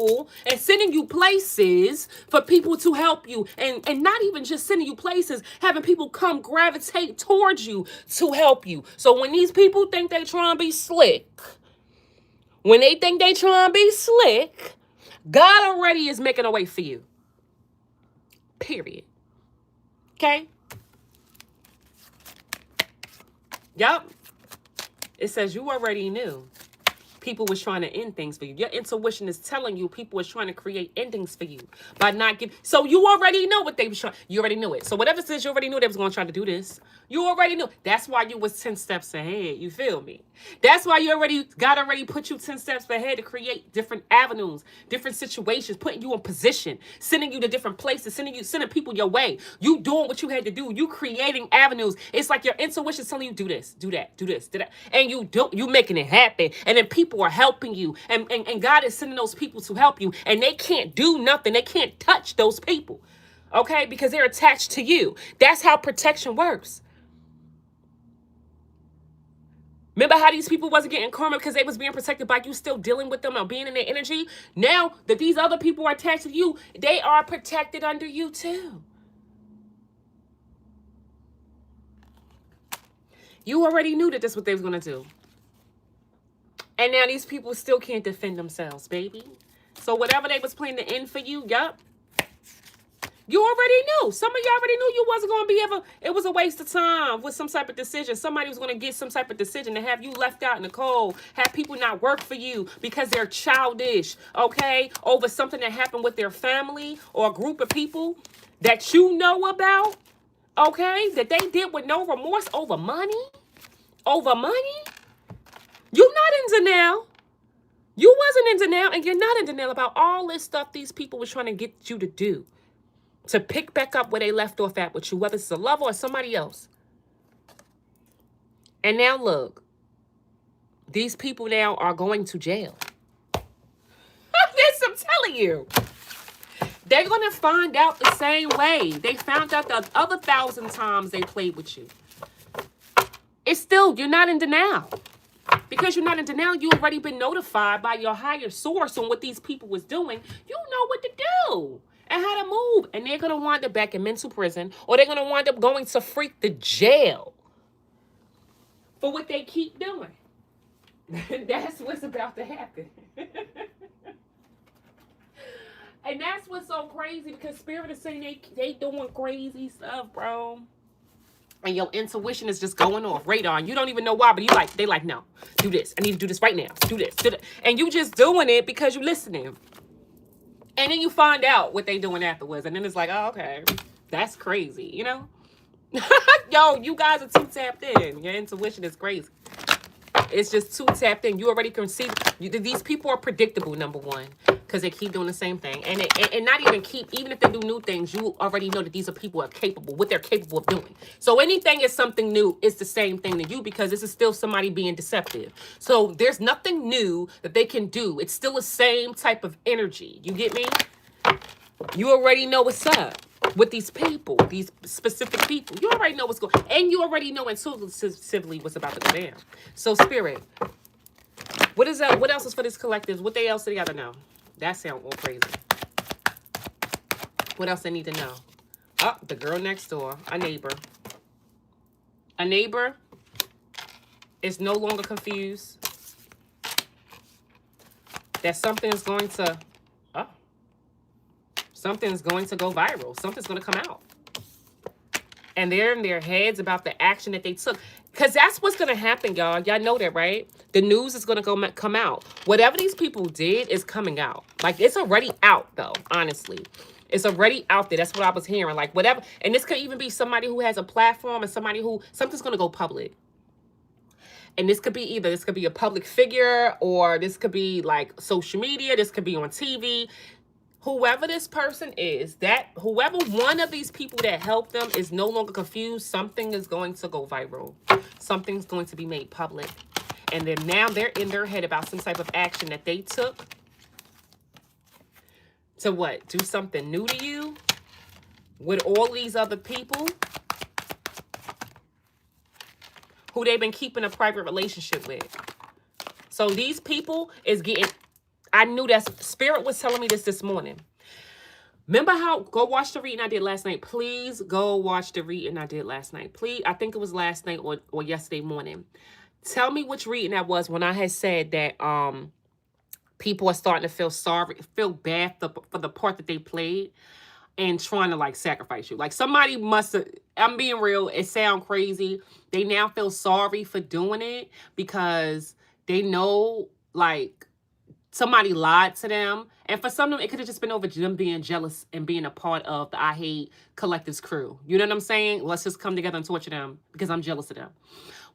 and sending you places for people to help you, and not even just sending you places, having people come gravitate towards you to help you. So when these people think they trying to be slick, when they think they trying to be slick, God already is making a way for you. Period. Okay? Yep. It says you already knew. People was trying to end things for you. Your intuition is telling you people was trying to create endings for you by not giving. So you already know what they was trying. You already knew it. So whatever it says, you already knew they was going to try to do this. You already knew. That's why you was 10 steps ahead. You feel me? That's why God already put you 10 steps ahead to create different avenues, different situations, putting you in position, sending you to different places, sending people your way. You doing what you had to do. You creating avenues. It's like your intuition telling you do this, do that, do this, do that. And you making it happen. And then people are helping you. And God is sending those people to help you. And they can't do nothing. They can't touch those people. Okay? Because they're attached to you. That's how protection works. Remember how these people wasn't getting karma because they was being protected by you still dealing with them or being in their energy? Now that these other people are attached to you, they are protected under you too. You already knew that that's what they was going to do. And now these people still can't defend themselves, baby. So whatever they was planning to end for you, yup. You already knew. Some of you already knew you wasn't going to be it was a waste of time with some type of decision. Somebody was going to get some type of decision to have you left out in the cold, have people not work for you because they're childish, okay, over something that happened with their family or a group of people that you know about, okay, that they did with no remorse over money. Over money? You're not in denial. You wasn't in denial, and you're not in denial about all this stuff these people was trying to get you to do. to pick back up where they left off at with you, whether it's a lover or somebody else. And now look, these people now are going to jail. This, I'm telling you. They're going to find out the same way. They found out the other 1,000 times they played with you. It's still, you're not in denial. Because you're not in denial, you already been notified by your higher source on what these people was doing. You know what to do and how to move. And they're going to wind up back in mental prison, or they're going to wind up going to freak the jail for what they keep doing. That's what's about to happen. And that's what's so crazy, because Spirit is saying they doing crazy stuff, bro. And your intuition is just going off radar. And you don't even know why, but they like, no, do this. I need to do this right now. Do this. Do that. And you just doing it because you're listening. And then you find out what they doing afterwards. And then it's like, oh, okay, that's crazy, you know? Yo, you guys are too tapped in. Your intuition is crazy. It's just too tapped in. You already can see. These people are predictable, number one, because they keep doing the same thing. And not even if they do new things, you already know that these are people who are capable, what they're capable of doing. So anything is something new, it's the same thing to you, because this is still somebody being deceptive. So there's nothing new that they can do. It's still the same type of energy. You get me? You already know what's up with these people, these specific people. You already know what's going on. And you already know intuitively what's about to go down. So Spirit, what is that? What else is for this collective? What else do they got to know? That sounds all crazy. What else they need to know? Oh, the girl next door, a neighbor. A neighbor is no longer confused that something is going to, something's going to go viral. Something's going to come out. And they're in their heads about the action that they took. Because that's what's going to happen, y'all. Y'all know that, right? The news is going to come out. Whatever these people did is coming out. Like, it's already out, though, honestly. It's already out there. That's what I was hearing. Like, whatever. And this could even be somebody who has a platform and somebody who, something's going to go public. And this could be this could be a public figure, or this could be, like, social media. This could be on TV. Whoever this person is, whoever one of these people that helped them is no longer confused, something is going to go viral. Something's going to be made public. And then now they're in their head about some type of action that they took to what? Do something new to you with all these other people who they've been keeping a private relationship with. So these people is getting... I knew that Spirit was telling me this morning. Remember how, go watch the reading I did last night. Please go watch the reading I did last night. Please, I think it was last night or yesterday morning. Tell me which reading that was when I had said that people are starting to feel bad for the part that they played and trying to like sacrifice you. Like somebody must have, I'm being real, it sounds crazy. They now feel sorry for doing it because they know like somebody lied to them. And for some of them, it could have just been over them being jealous and being a part of the I Hate Collective's crew. You know what I'm saying? Let's just come together and torture them because I'm jealous of them.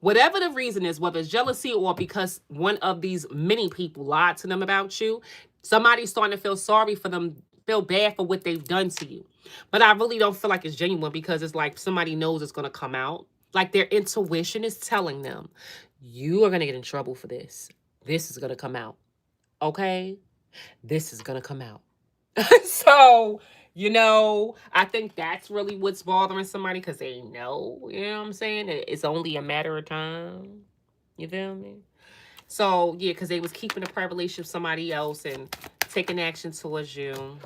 Whatever the reason is, whether it's jealousy or because one of these many people lied to them about you, somebody's starting to feel sorry for them, feel bad for what they've done to you. But I really don't feel like it's genuine because it's like somebody knows it's going to come out. Like their intuition is telling them, you are going to get in trouble for this. This is going to come out. Okay, this is going to come out. So, you know, I think that's really what's bothering somebody because they know, you know what I'm saying? It's only a matter of time. You feel me? So, yeah, because they was keeping a private relationship with somebody else and taking action towards you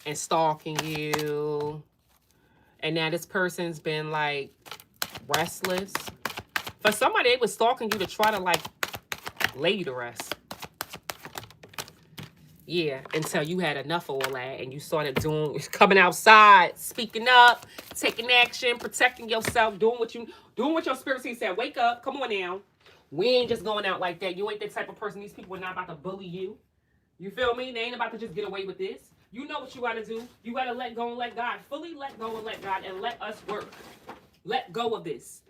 and stalking you. And now this person's been, like, restless. For somebody, they was stalking you to try to, like, lay you to rest. Yeah, until you had enough of all that and you started coming outside, speaking up, taking action, protecting yourself, doing what your spirit team said. Wake up, come on now. We ain't just going out like that. You ain't that type of person. These people are not about to bully you. You feel me? They ain't about to just get away with this. You know what you got to do. You got to let go and let God. Fully let go and let God and let us work. Let go of this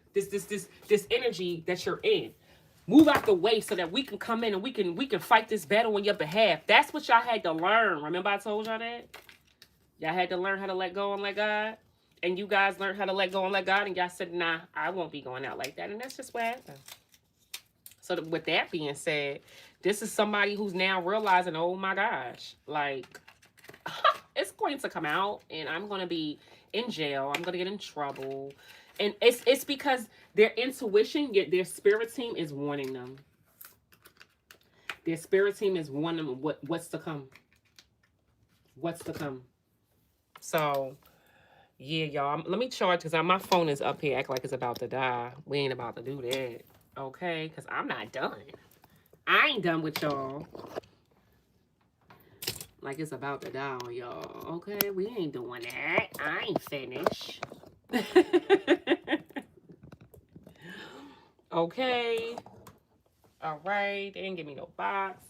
energy that you're in. Move out the way so that we can come in and we can fight this battle on your behalf. That's what y'all had to learn. Remember I told y'all that? Y'all had to learn how to let go and let God. And you guys learned how to let go and let God. And y'all said, nah, I won't be going out like that. And that's just what happened. So with that being said, this is somebody who's now realizing, oh my gosh, like, it's going to come out and I'm going to be in jail. I'm going to get in trouble. And it's because their intuition, their spirit team is warning them. Their spirit team is warning them what's to come. What's to come. So, yeah, y'all. Let me charge because my phone is up here acting like it's about to die. We ain't about to do that. Okay? Because I'm not done. I ain't done with y'all. Like it's about to die on y'all. Okay? We ain't doing that. I ain't finished. Okay. All right. They didn't give me no box.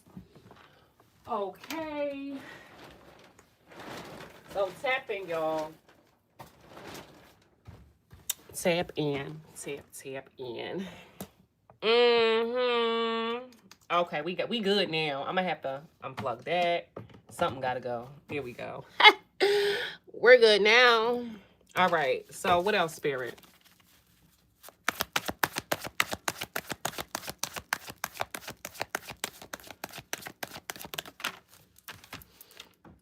Okay. So tap in, y'all. Tap in. Tap in. Okay, we good now. I'm gonna have to unplug that. Something gotta go. Here we go. We're good now. All right. So what else, Spirit?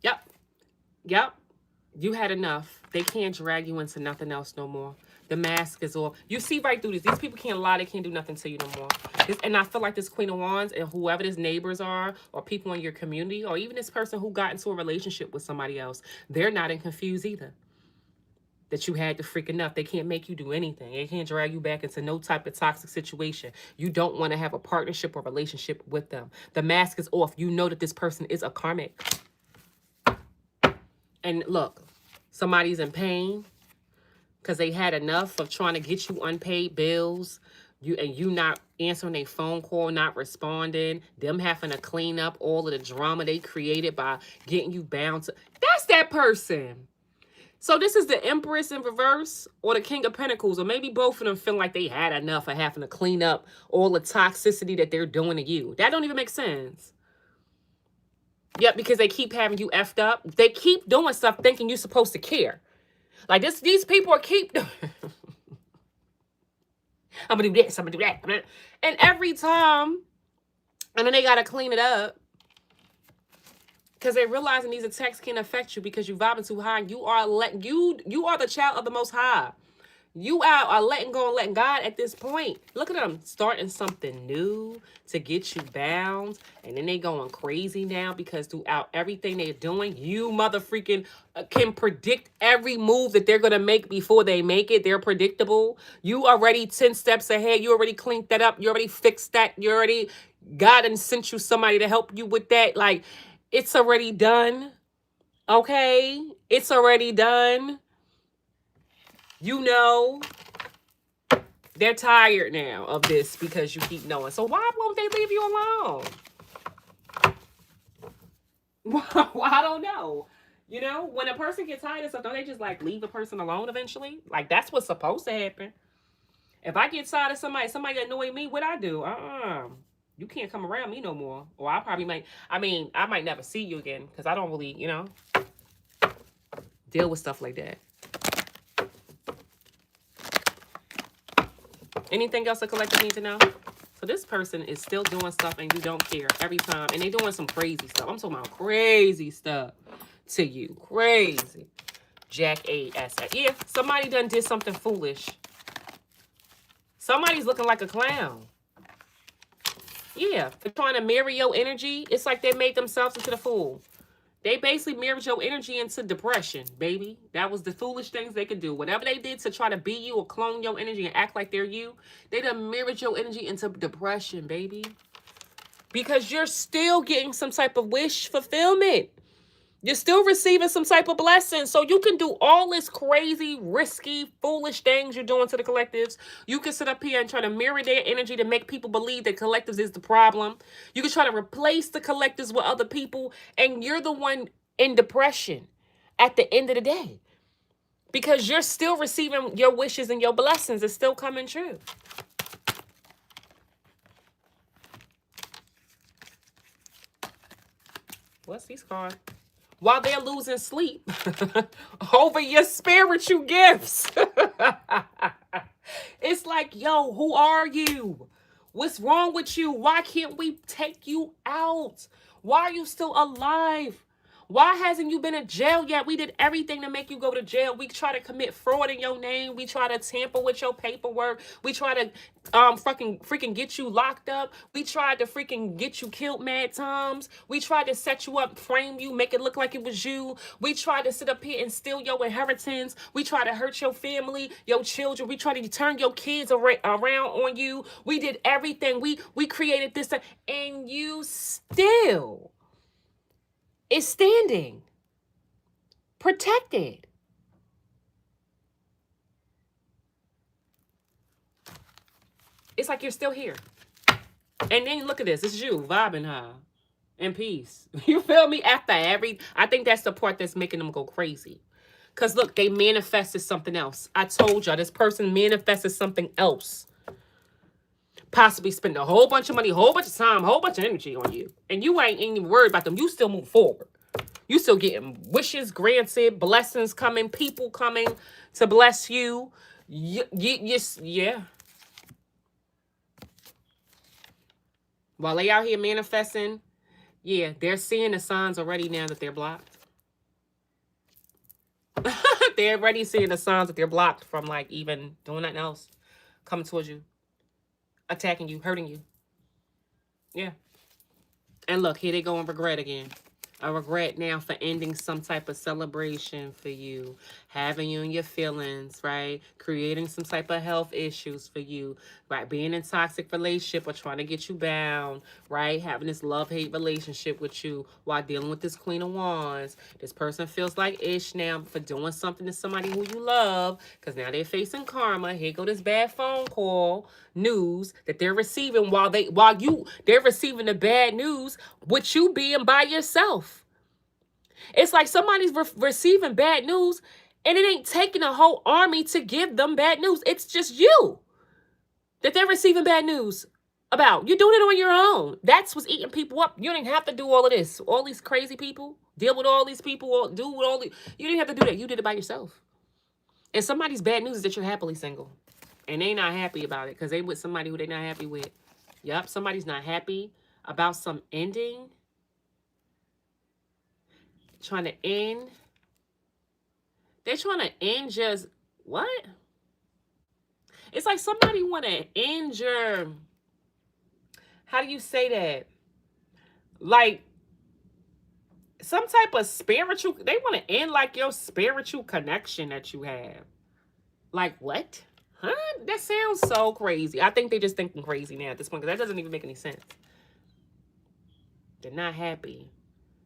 Yep. Yep. You had enough. They can't drag you into nothing else no more. The mask is off. You see right through this. These people can't lie. They can't do nothing to you no more. And I feel like this Queen of Wands and whoever his neighbors are or people in your community or even this person who got into a relationship with somebody else, they're not in confused either. That you had to freak enough. They can't make you do anything. They can't drag you back into no type of toxic situation. You don't want to have a partnership or relationship with them. The mask is off. You know that this person is a karmic. And look, somebody's in pain because they had enough of trying to get you unpaid bills. You not answering a phone call, not responding, them having to clean up all of the drama they created by getting you bound to. That's that person. So this is the Empress in reverse or the King of Pentacles, or maybe both of them feel like they had enough of having to clean up all the toxicity that they're doing to you. That don't even make sense. Yep, because they keep having you effed up. They keep doing stuff thinking you're supposed to care. Like these people are keep doing. I'm gonna do this, I'm gonna do that. And every time, and then they gotta clean it up. Because they're realizing these attacks can affect you because you're vibing too high. You are the child of the Most High. You are letting go and letting God at this point. Look at them starting something new to get you bound. And then they going crazy now because throughout everything they're doing, you motherfreaking can predict every move that they're going to make before they make it. They're predictable. You already 10 steps ahead. You already cleaned that up. You already fixed that. You already, God and sent you somebody to help you with that. Like, it's already done. Okay? It's already done. You know, they're tired now of this because you keep knowing. So why won't they leave you alone? Well, I don't know. You know, when a person gets tired of stuff, don't they just like leave the person alone eventually? Like that's what's supposed to happen. If I get tired of somebody annoy me, what I do? You can't come around me no more. Or I probably might, I might never see you again because I don't really, deal with stuff like that. Anything else the collective needs to know? So this person is still doing stuff and you don't care every time. And they're doing some crazy stuff. I'm talking about crazy stuff to you. Crazy. Jack A.S. Yeah, somebody done did something foolish. Somebody's looking like a clown. Yeah, they're trying to mirror your energy. It's like they made themselves into the fool. They basically mirrored your energy into depression, baby. That was the foolish things they could do. Whatever they did to try to be you or clone your energy and act like they're you, they done mirrored your energy into depression, baby. Because you're still getting some type of wish fulfillment. You're still receiving some type of blessing. So you can do all this crazy, risky, foolish things you're doing to the collectives. You can sit up here and try to mirror their energy to make people believe that collectives is the problem. You can try to replace the collectives with other people. And you're the one in depression at the end of the day. Because you're still receiving your wishes and your blessings. It's still coming true. What's these cards? while they're losing sleep over your spiritual gifts. It's like, yo, who are you? What's wrong with you? Why can't we take you out? Why are you still alive? Why hasn't you been in jail yet? We did everything to make you go to jail. We try to commit fraud in your name. We try to tamper with your paperwork. We try to freaking get you locked up. We tried to freaking get you killed mad times. We tried to set you up, frame you, make it look like it was you. We tried to sit up here and steal your inheritance. We tried to hurt your family, your children. We tried to turn your kids around on you. We did everything. We created this, and you still is standing protected. It's like you're still here. And then look at this. It's you vibing high in peace. You feel me? After I think that's the part that's making them go crazy. Because look, they manifested something else. I told y'all, this person manifested something else. Possibly spend a whole bunch of money, a whole bunch of time, a whole bunch of energy on you. And you ain't even worried about them. You still move forward. You still getting wishes granted, blessings coming, people coming to bless you. Yeah. While they out here manifesting, yeah, they're seeing the signs already now that they're blocked. They're already seeing the signs that they're blocked from like even doing nothing else. Coming towards you. Attacking you, hurting you. Yeah. And look, here they go and regret again. A regret now for ending some type of celebration for you, having you in your feelings, right? Creating some type of health issues for you, right? Being in toxic relationship or trying to get you bound, right? Having this love-hate relationship with you while dealing with this Queen of Wands. This person feels like ish now for doing something to somebody who you love because now they're facing karma. Here go this bad phone call news that they're receiving while they're receiving the bad news with you being by yourself. It's like somebody's receiving bad news and it ain't taking a whole army to give them bad news. It's just you that they're receiving bad news about. You're doing it on your own. That's what's eating people up. You didn't have to do all of this. All these crazy people, deal with all these people, you didn't have to do that. You did it by yourself. And somebody's bad news is that you're happily single. And they not happy about it because they with somebody who they not happy with. Yup, somebody's not happy about some ending. Trying to end. They're trying to end just what? It's like somebody want to end your, how do you say that? Like some type of spiritual, they want to end like your spiritual connection that you have. Like what? Huh? That sounds so crazy. I think they're just thinking crazy now at this point because that doesn't even make any sense. They're not happy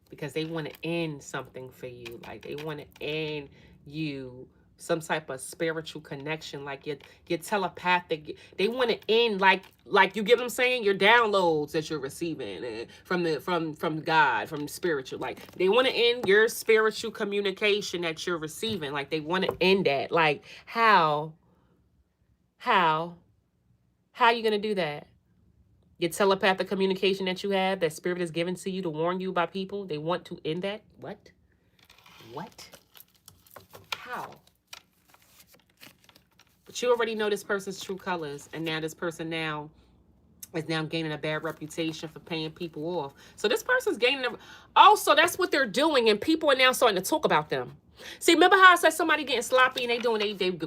because they want to end something for you. Like they want to end you some type of spiritual connection, like your telepathic. They want to end like you get what I'm saying, your downloads that you're receiving from God, from spiritual. Like they want to end your spiritual communication that you're receiving. Like they want to end that. Like how are you gonna do that? Your telepathic communication that you have, that spirit is given to you to warn you about people, they want to end that? What? How? But you already know this person's true colors, and now this person is now gaining a bad reputation for paying people off. So this person's gaining also, that's what they're doing, and people are now starting to talk about them. See, remember how I said somebody getting sloppy and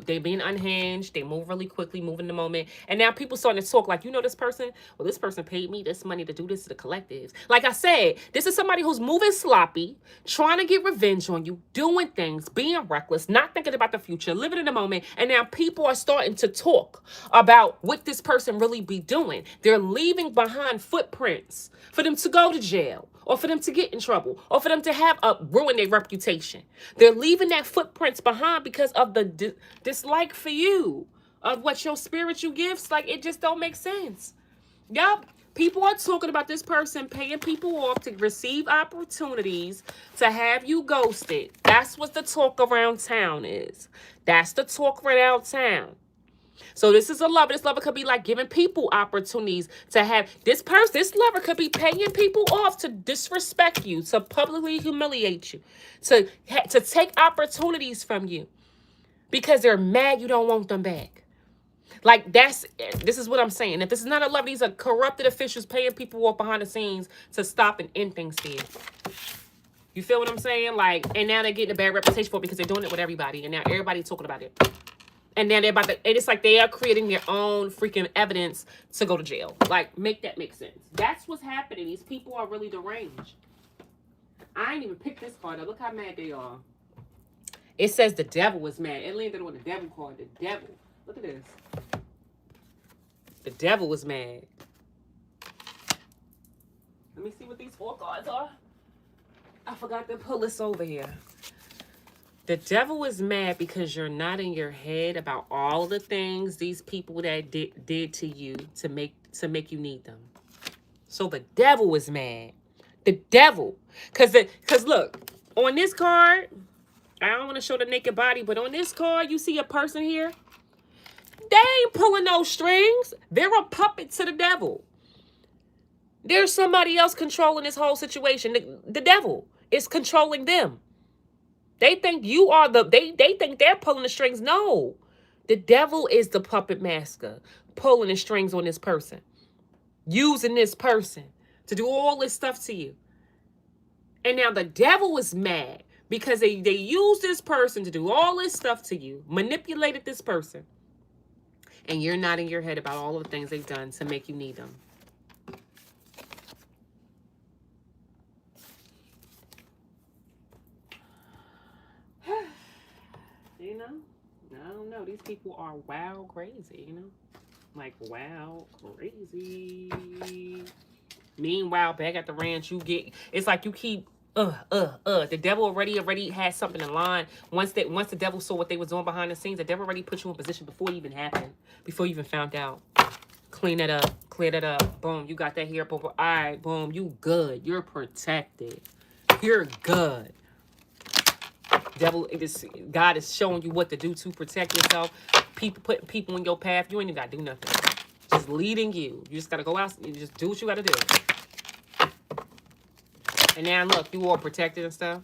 they being unhinged, they move really quickly, move in the moment, and now people starting to talk like, you know this person? Well, this person paid me this money to do this to the collectives. Like I said, this is somebody who's moving sloppy, trying to get revenge on you, doing things, being reckless, not thinking about the future, living in the moment, and now people are starting to talk about what this person really be doing. They're leaving behind footprints for them to go to jail, or for them to get in trouble, or for them to have ruin their reputation. They're leaving that footprints behind because of the dislike for you, of what your spiritual gifts, like it just don't make sense. Yup. People are talking about this person paying people off to receive opportunities to have you ghosted. That's what the talk around town is. That's the talk around town. So this is a lover. This lover could be like giving people opportunities to have this person. This lover could be paying people off to disrespect you, to publicly humiliate you, to take opportunities from you because they're mad you don't want them back. Like this is what I'm saying. If this is not a lover, these are corrupted officials paying people off behind the scenes to stop and end things for you. You feel what I'm saying? Like, and now they're getting a bad reputation for it because they're doing it with everybody, and now everybody's talking about it. And then they're about to, and it's like they are creating their own freaking evidence to go to jail. Like, make that make sense. That's what's happening. These people are really deranged. I ain't even picked this card up. Look how mad they are. It says the devil was mad. It landed on the devil card. The devil. Look at this. The devil was mad. Let me see what these 4 cards are. I forgot to pull this over here. The devil is mad because you're not in your head about all the things these people that did to you to make you need them. So the devil is mad. The devil. Because look, on this card, I don't want to show the naked body, but on this card, you see a person here. They ain't pulling no strings. They're a puppet to the devil. There's somebody else controlling this whole situation. The devil is controlling them. They think you are they think they're pulling the strings. No. The devil is the puppet master pulling the strings on this person. Using this person to do all this stuff to you. And now the devil is mad because they use this person to do all this stuff to you. Manipulated this person. And you're not in your head about all of the things they've done to make you need them. You know? I don't know. These people are wild crazy, you know? Like, wild crazy. Meanwhile, back at the ranch, it's like you keep, The devil already had something in line. Once the devil saw what they was doing behind the scenes, the devil already put you in position before it even happened. Before you even found out. Clean it up. Clear that up. Boom. You got that here. Boom. All right. Boom. You good. You're protected. You're good. God is showing you what to do to protect yourself. Putting people in your path. You ain't even got to do nothing. Just leading you. You just got to go out. You just do what you got to do. And now look, you all protected and stuff.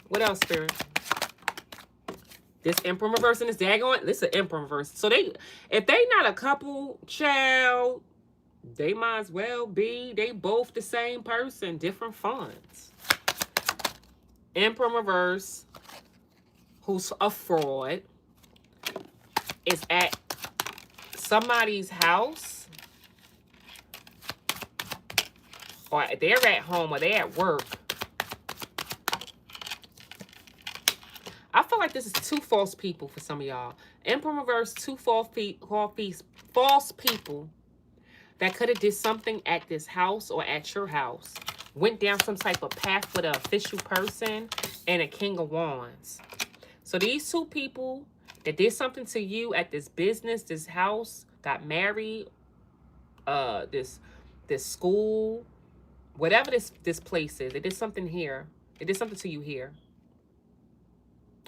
What else, Spirit? This Emperor reverse and this daggone. This is an Emperor reverse. So if they not a couple, child, they might as well be. They both the same person, different fonts. Emperor reverse, who's a fraud, is at somebody's house, or they're at home, or they're at work. I feel like this is 2 false people for some of y'all. Emperor reverse, 2 false people that could have did something at this house or at your house. Went down some type of path with an official person and a King of Wands. So these 2 people that did something to you at this business, this house, got married, this school, whatever this place is, they did something here. They did something to you here.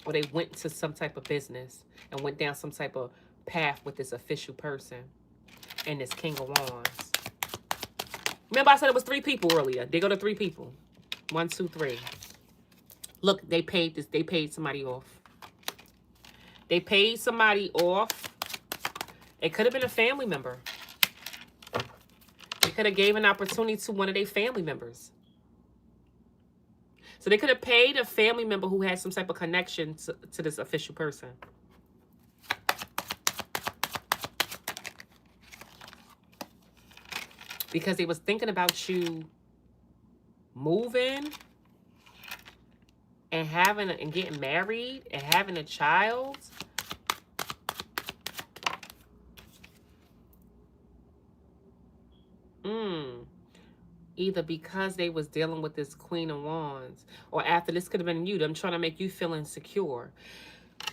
Or they went to some type of business and went down some type of path with this official person and this King of Wands. Remember I said it was 3 people earlier. They go to 3 people. 1, 2, 3. Look, they paid somebody off. They paid somebody off. It could have been a family member. They could have gave an opportunity to one of their family members. So they could have paid a family member who had some type of connection to this official person. Because they was thinking about you moving and getting married and having a child. Either because they was dealing with this Queen of Wands, or after this could have been you, them trying to make you feel insecure.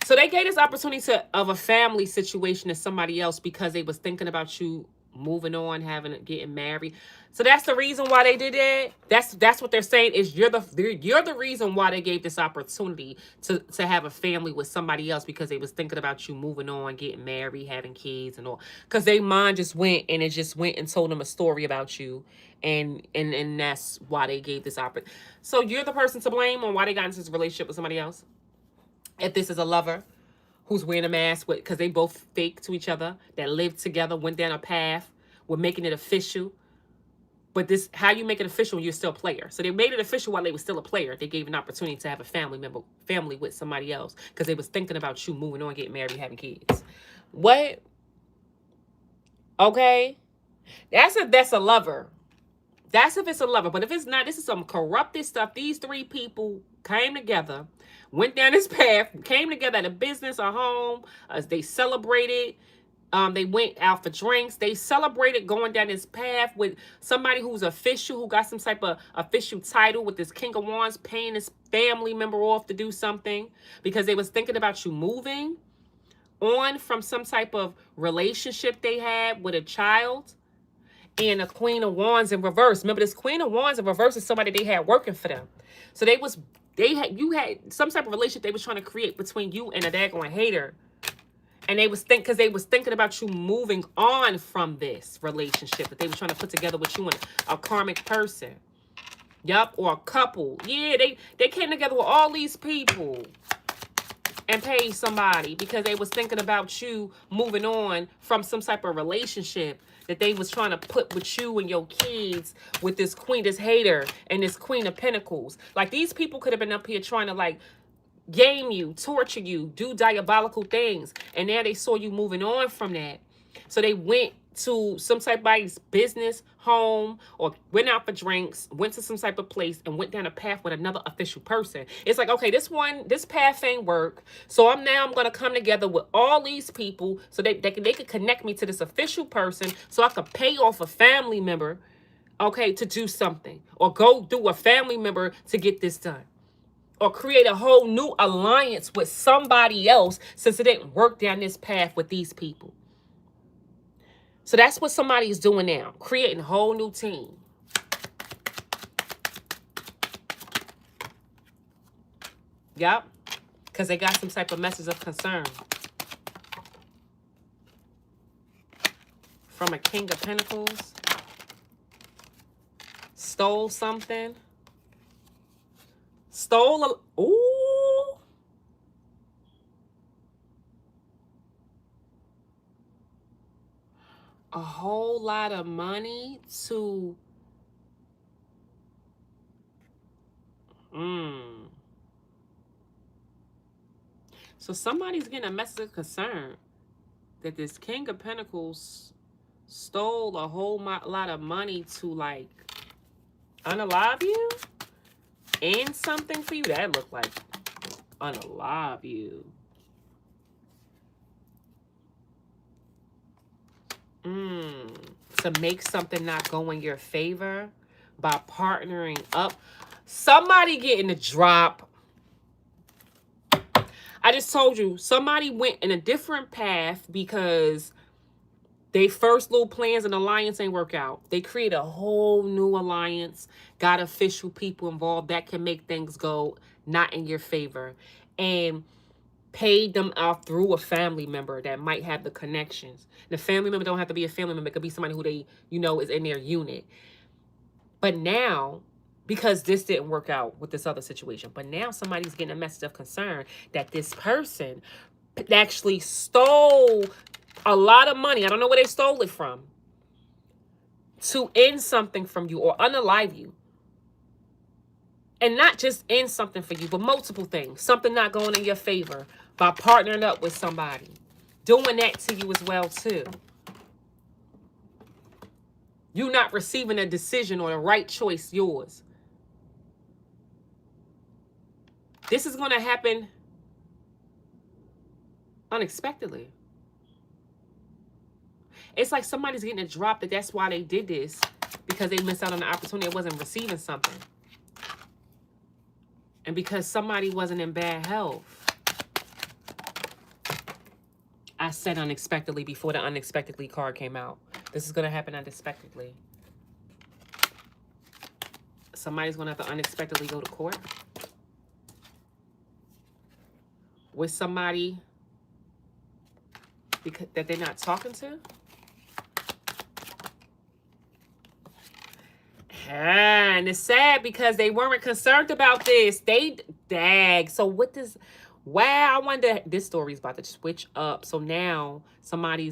So they gave this opportunity of a family situation to somebody else because they was thinking about you moving on, getting married. So that's the reason why they did it. That's what they're saying is you're the reason why they gave this opportunity to have a family with somebody else, because they was thinking about you moving on, getting married, having kids and all. Because they mind just went and told them a story about you, and that's why they gave this opportunity. So you're the person to blame on why they got into this relationship with somebody else. If this is a lover who's wearing a mask because they both fake to each other, that lived together, went down a path, we're making it official. But this, how you make it official when you're still a player? So they made it official while they were still a player. They gave an opportunity to have a family with somebody else, because they was thinking about you moving on, getting married, having kids. What? Okay, that's a lover. That's if it's a lover. But if it's not, this is some corrupted stuff. These three people came together, went down this path, came together at a business, a home. They celebrated. They went out for drinks. They celebrated going down this path with somebody who's official, who got some type of official title with this King of Wands, paying this family member off to do something because they was thinking about you moving on from some type of relationship they had with a child. And a Queen of Wands in reverse. Remember, this Queen of Wands in reverse is somebody they had working for them. So you had some type of relationship they was trying to create between you and a daggone hater. And they was thinking about you moving on from this relationship that they were trying to put together with you and a karmic person. Yup, or a couple. Yeah, they came together with all these people and paid somebody because they was thinking about you moving on from some type of relationship that they was trying to put with you and your kids, with this queen, this hater, and this Queen of Pentacles. Like, these people could have been up here trying to, like, game you, torture you, do diabolical things. And now they saw you moving on from that. So they went to some type of business, home, or went out for drinks, went to some type of place, and went down a path with another official person. It's like, okay, this path ain't work. So I'm going to come together with all these people so they could connect me to this official person so I could pay off a family member, okay, to do something. Or go do a family member to get this done. Or create a whole new alliance with somebody else since it didn't work down this path with these people. So that's what somebody's doing now, creating a whole new team. Yep, because they got some type of message of concern from a King of Pentacles. Stole something. Ooh. A whole lot of money to So somebody's getting a message of concern that this King of Pentacles stole a whole lot of money to, like, unalive you and something for you. That looked like unalive you. To make something not go in your favor by partnering up. Somebody getting a drop. I just told you, somebody went in a different path because they first little plans and alliance ain't work out. They create a whole new alliance, got official people involved that can make things go not in your favor, and paid them out through a family member that might have the connections. The family member don't have to be a family member. It could be somebody who they, is in their unit. But now, because this didn't work out with this other situation, but now somebody's getting a message of concern that this person actually stole a lot of money. I don't know where they stole it from. To end something from you or unalive you. And not just end something for you, but multiple things. Something not going in your favor by partnering up with somebody. Doing that to you as well, too. You not receiving a decision or the right choice yours. This is going to happen unexpectedly. It's like somebody's getting a drop that's why they did this. Because they missed out on the opportunity. It wasn't receiving something. And because somebody wasn't in bad health. I said unexpectedly before the unexpectedly card came out. This is going to happen unexpectedly. Somebody's going to have to unexpectedly go to court with somebody because that they're not talking to. And it's sad because they weren't concerned about this. Dag. So what does... Wow, I wonder, this story's about to switch up. So now somebody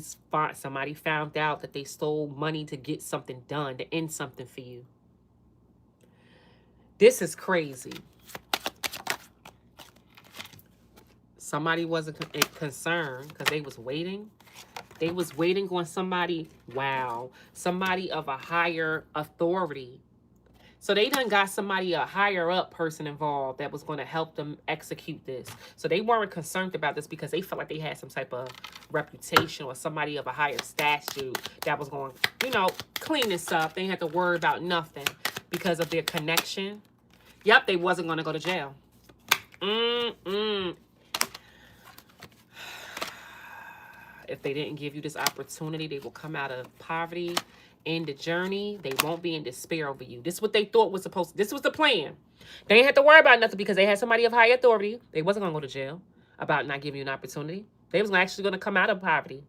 found out that they stole money to get something done, to end something for you. This is crazy. Somebody wasn't concerned because they was waiting. They was waiting on somebody, wow, somebody of a higher authority. So they done got somebody, a higher up person involved that was going to help them execute this. So they weren't concerned about this because they felt like they had some type of reputation or somebody of a higher statute that was going, you know, clean this up. They didn't have to worry about nothing because of their connection. Yep, they wasn't going to go to jail. If they didn't give you this opportunity, they will come out of poverty, end the journey. They won't be in despair over you. This is what they thought was supposed to. This was the plan. They didn't have to worry about nothing because they had somebody of high authority. They wasn't going to go to jail about not giving you an opportunity. They was actually going to come out of poverty,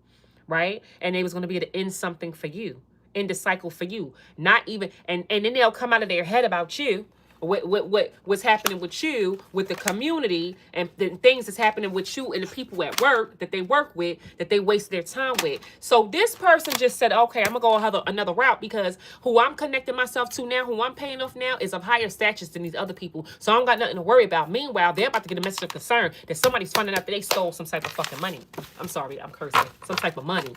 right? And they was going to be able to end something for you, end the cycle for you. Not even, and then they'll come out of their head about you. What's happening with you, with the community, and the things that's happening with you and the people at work that they work with, that they waste their time with. So this person just said, okay, I'm going to go another route because who I'm connecting myself to now, who I'm paying off now is of higher status than these other people. So I don't got nothing to worry about. Meanwhile, they're about to get a message of concern that somebody's finding out that they stole some type of fucking money. I'm sorry, I'm cursing. Some type of money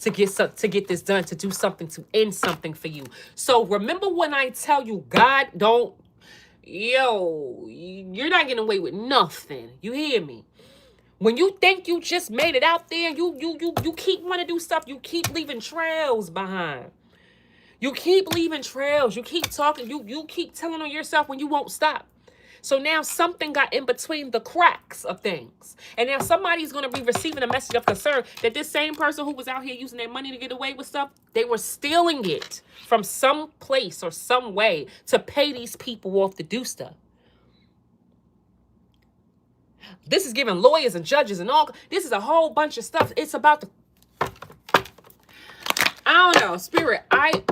to get this done, to do something, to end something for you. So remember when I tell you, God don't... Yo, you're not getting away with nothing. You hear me? When you think you just made it out there, you keep wanting to do stuff. You keep leaving trails behind. You keep leaving trails. You keep talking. You keep telling on yourself when you won't stop. So now something got in between the cracks of things. And now somebody's going to be receiving a message of concern that this same person who was out here using their money to get away with stuff, they were stealing it from some place or some way to pay these people off to do stuff. This is giving lawyers and judges and all. This is a whole bunch of stuff. It's about the... I don't know. Spirit, I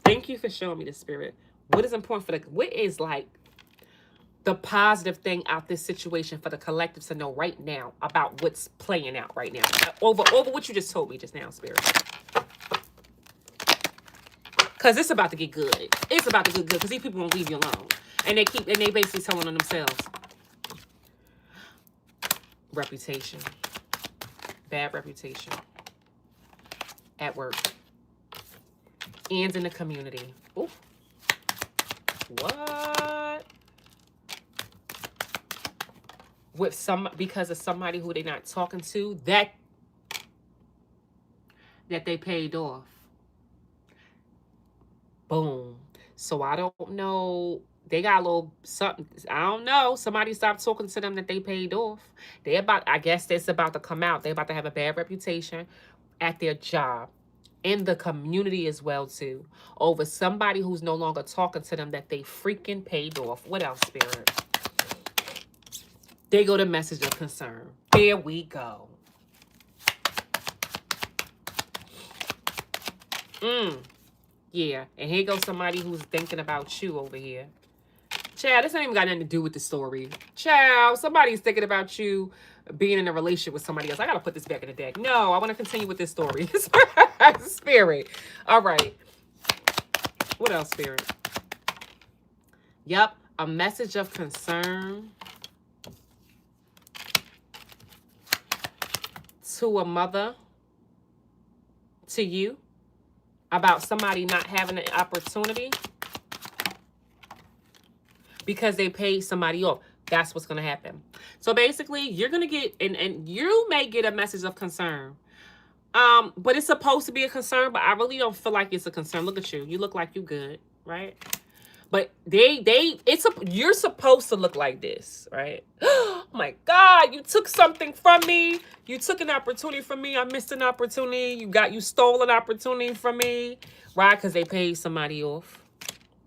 thank you for showing me the Spirit. What is important for what is like the positive thing out this situation for the collective to know right now about what's playing out right now over what you just told me just now, Spirit. Because it's about to get good. It's about to get good because these people won't leave you alone. And they basically telling on themselves. Reputation. Bad reputation. At work. And in the community. Ooh. What? With because of somebody who they're not talking to, that they paid off. Boom. So I don't know. They got a little something. I don't know. Somebody stopped talking to them that they paid off. I guess it's about to come out. They're about to have a bad reputation at their job, in the community as well too, over somebody who's no longer talking to them that they freaking paid off. What else, Spirit? They go to message of concern. There we go. Yeah. And here goes somebody who's thinking about you over here. Child, this ain't even got nothing to do with the story. Child, somebody's thinking about you being in a relationship with somebody else. I got to put this back in the deck. No, I want to continue with this story. Spirit. All right. What else, Spirit? Yep. A message of concern to a mother, to you, about somebody not having an opportunity because they paid somebody off. That's what's going to happen. So basically, you're going to get, and you may get a message of concern. But it's supposed to be a concern, but I really don't feel like it's a concern. Look at you. You look like you good, right? But you're supposed to look like this, right? my God, you took something from me. You took an opportunity from me. I missed an opportunity. You stole an opportunity from me. Right? Because they paid somebody off.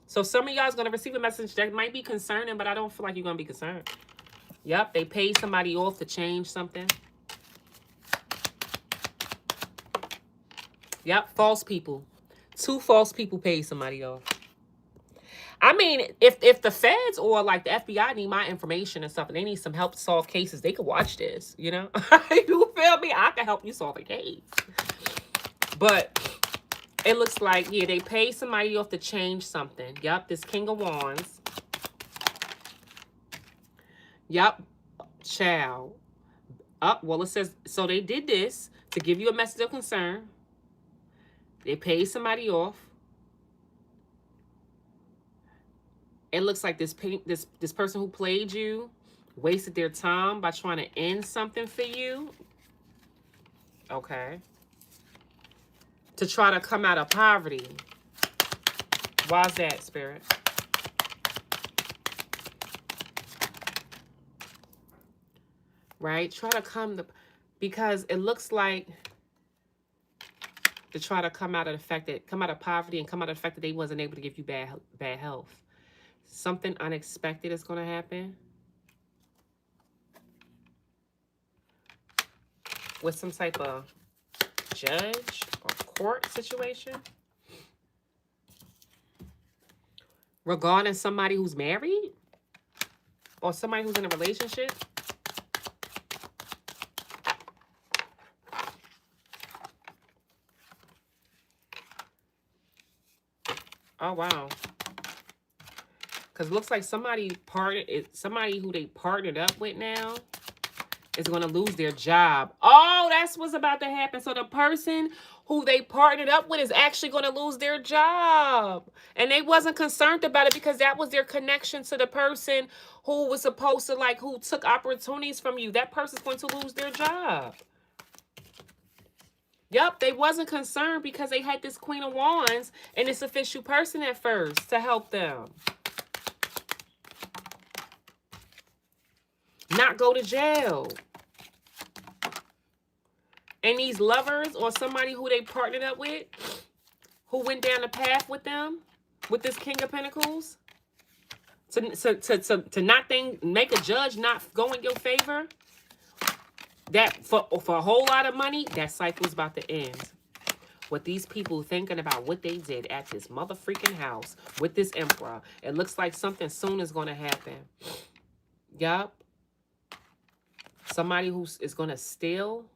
So some of y'all is going to receive a message that might be concerning, but I don't feel like you're going to be concerned. Yep, they paid somebody off to change something. Yep, false people. 2 false people paid somebody off. I mean, if the feds or like the FBI need my information and stuff and they need some help to solve cases, they could watch this, you know? You feel me? I can help you solve a case. But it looks like, yeah, they paid somebody off to change something. Yep, this King of Wands. Yep, child. Well, it says, so they did this to give you a message of concern. They paid somebody off. It looks like this person who played you wasted their time by trying to end something for you. Okay. To try to come out of poverty. Why's that, Spirit? Right? Try to because it looks like to try to come out of poverty and come out of the fact that they wasn't able to give you bad health. Something unexpected is going to happen. With some type of judge or court situation. Regarding somebody who's married. Or somebody who's in a relationship. Oh, wow. Because it looks like somebody who they partnered up with now is going to lose their job. Oh, that's what's about to happen. So the person who they partnered up with is actually going to lose their job. And they wasn't concerned about it because that was their connection to the person who was supposed to, like, who took opportunities from you. That person's going to lose their job. Yep, they wasn't concerned because they had this Queen of Wands and this official person at first to help them. Not go to jail. And these lovers or somebody who they partnered up with, who went down the path with them, with this King of Pentacles, to not make a judge not go in your favor, that for a whole lot of money, that cycle's about to end. With these people thinking about what they did at this mother freaking house with this emperor, it looks like something soon is going to happen. Yup. Somebody who is going to steal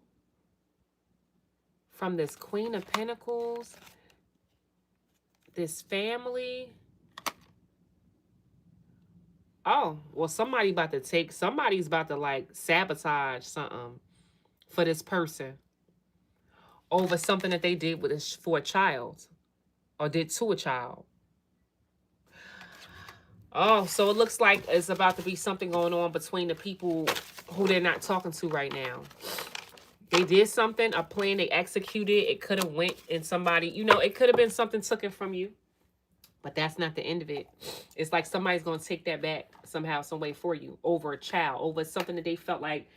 from this Queen of Pentacles, this family. Oh, well, somebody's about to like sabotage something for this person over something that they did for a child or did to a child. Oh, so it looks like it's about to be something going on between the people who they're not talking to right now. They did something, a plan, they executed. It could have went in somebody, it could have been something taken from you. But that's not the end of it. It's like somebody's going to take that back somehow, some way for you over a child, over something that they felt like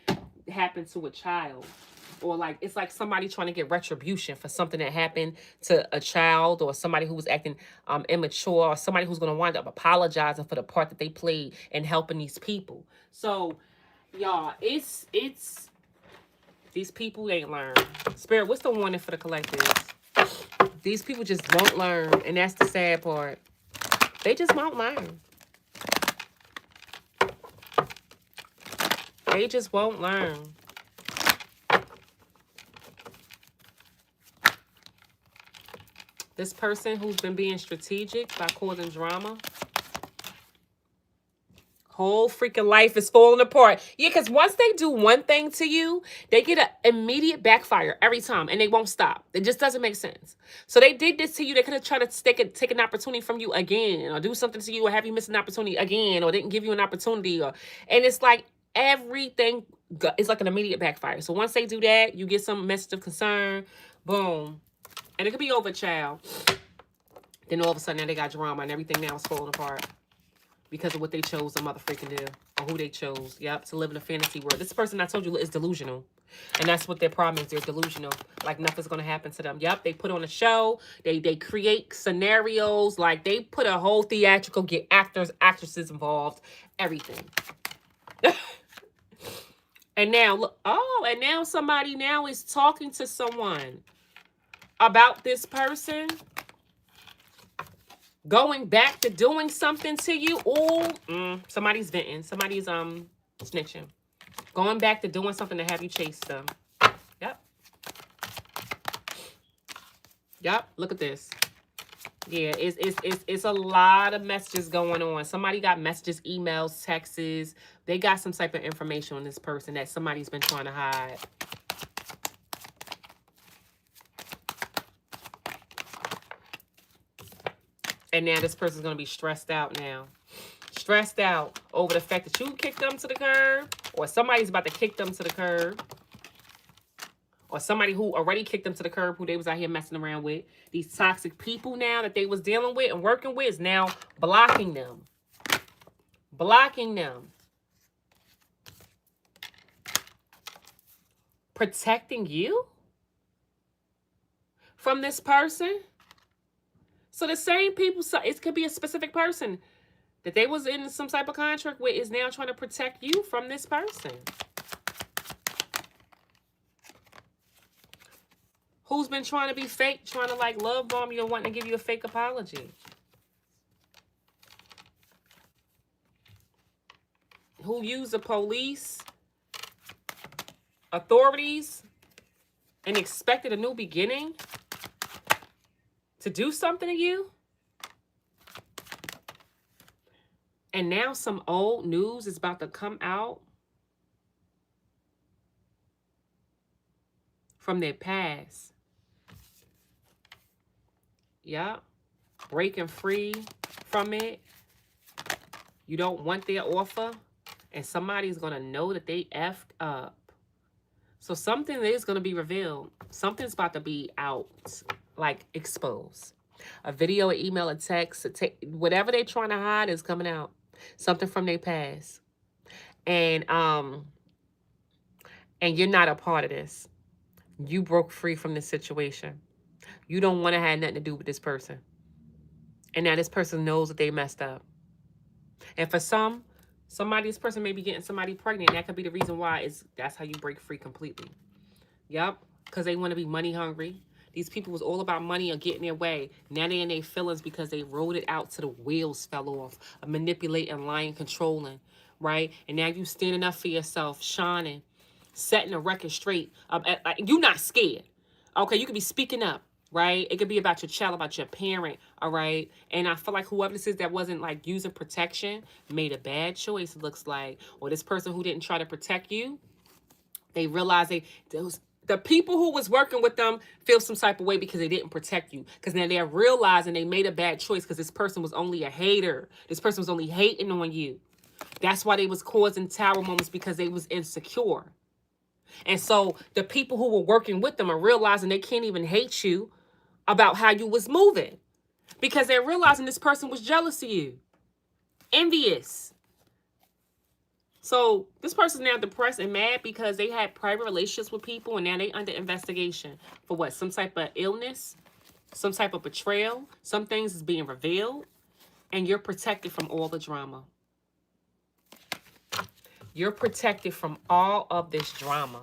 happened to a child. Or like, it's like somebody trying to get retribution for something that happened to a child or somebody who was acting immature or somebody who's going to wind up apologizing for the part that they played in helping these people. So, y'all, it's these people ain't learn. Spirit, what's the warning for the collectives? These people just won't learn, and that's the sad part. They just won't learn. They just won't learn. This person who's been being strategic by causing drama. Whole freaking life is falling apart. Yeah, because once they do one thing to you, they get an immediate backfire every time, and they won't stop. It just doesn't make sense. So they did this to you. They could have tried to take an opportunity from you again, or do something to you, or have you miss an opportunity again, or didn't give you an opportunity, and it's like everything is like an immediate backfire. So once they do that, you get some message of concern, boom, and it could be over, child. Then all of a sudden, now they got drama, and everything now is falling apart. because of what they chose to motherfucking do, or who they chose. Yep, to live in a fantasy world. This person I told you is delusional. And that's what their problem is. They're delusional. Like nothing's going to happen to them. Yep, they put on a show. They create scenarios. Like they put a whole theatrical, get actors, actresses involved, everything. And now, look, oh, and now somebody now is talking to someone about this person going back to doing something to you. Oh, somebody's venting. Somebody's snitching. Going back to doing something to have you chase them. Yep. Yep. Look at this. Yeah, it's a lot of messages going on. Somebody got messages, emails, texts. They got some type of information on this person that somebody's been trying to hide. And now this person's going to be stressed out now. Stressed out over the fact that you kicked them to the curb, or somebody's about to kick them to the curb, or somebody who already kicked them to the curb, who they was out here messing around with. These toxic people now that they was dealing with and working with is now blocking them. Blocking them. Protecting you from this person. So the same people, so it could be a specific person that they was in some type of contract with, is now trying to protect you from this person. Who's been trying to be fake, trying to like love bomb you and wanting to give you a fake apology. Who used the police, authorities, and expected a new beginning to do something to you. And now some old news is about to come out from their past. Yeah. Breaking free from it. You don't want their offer. And somebody's going to know that they effed up. So something is going to be revealed. Something's about to be out. Like exposed. A video, an email, a text, whatever they're trying to hide is coming out. Something from their past. And you're not a part of this. You broke free from this situation. You don't want to have nothing to do with this person. And now this person knows that they messed up. And for this person may be getting somebody pregnant. That could be the reason why that's how you break free completely. Yep. Because they want to be money hungry. These people was all about money or getting their way. Now they in their feelings because they rode it out till the wheels fell off. Manipulating, lying, controlling. Right? And now you standing up for yourself, shining, setting the record straight. You're not scared. Okay, you could be speaking up. Right? It could be about your child, about your parent. All right? And I feel like whoever this is that wasn't like using protection made a bad choice, it looks like. Or this person who didn't try to protect you, they realized the people who was working with them feel some type of way because they didn't protect you. Because now they're realizing they made a bad choice because this person was only a hater. This person was only hating on you. That's why they was causing tower moments, because they was insecure. And so the people who were working with them are realizing they can't even hate you about how you was moving. Because they're realizing this person was jealous of you. Envious. So this person's now depressed and mad because they had private relationships with people and now they under investigation for what? Some type of illness, some type of betrayal, some things is being revealed, and you're protected from all the drama. You're protected from all of this drama.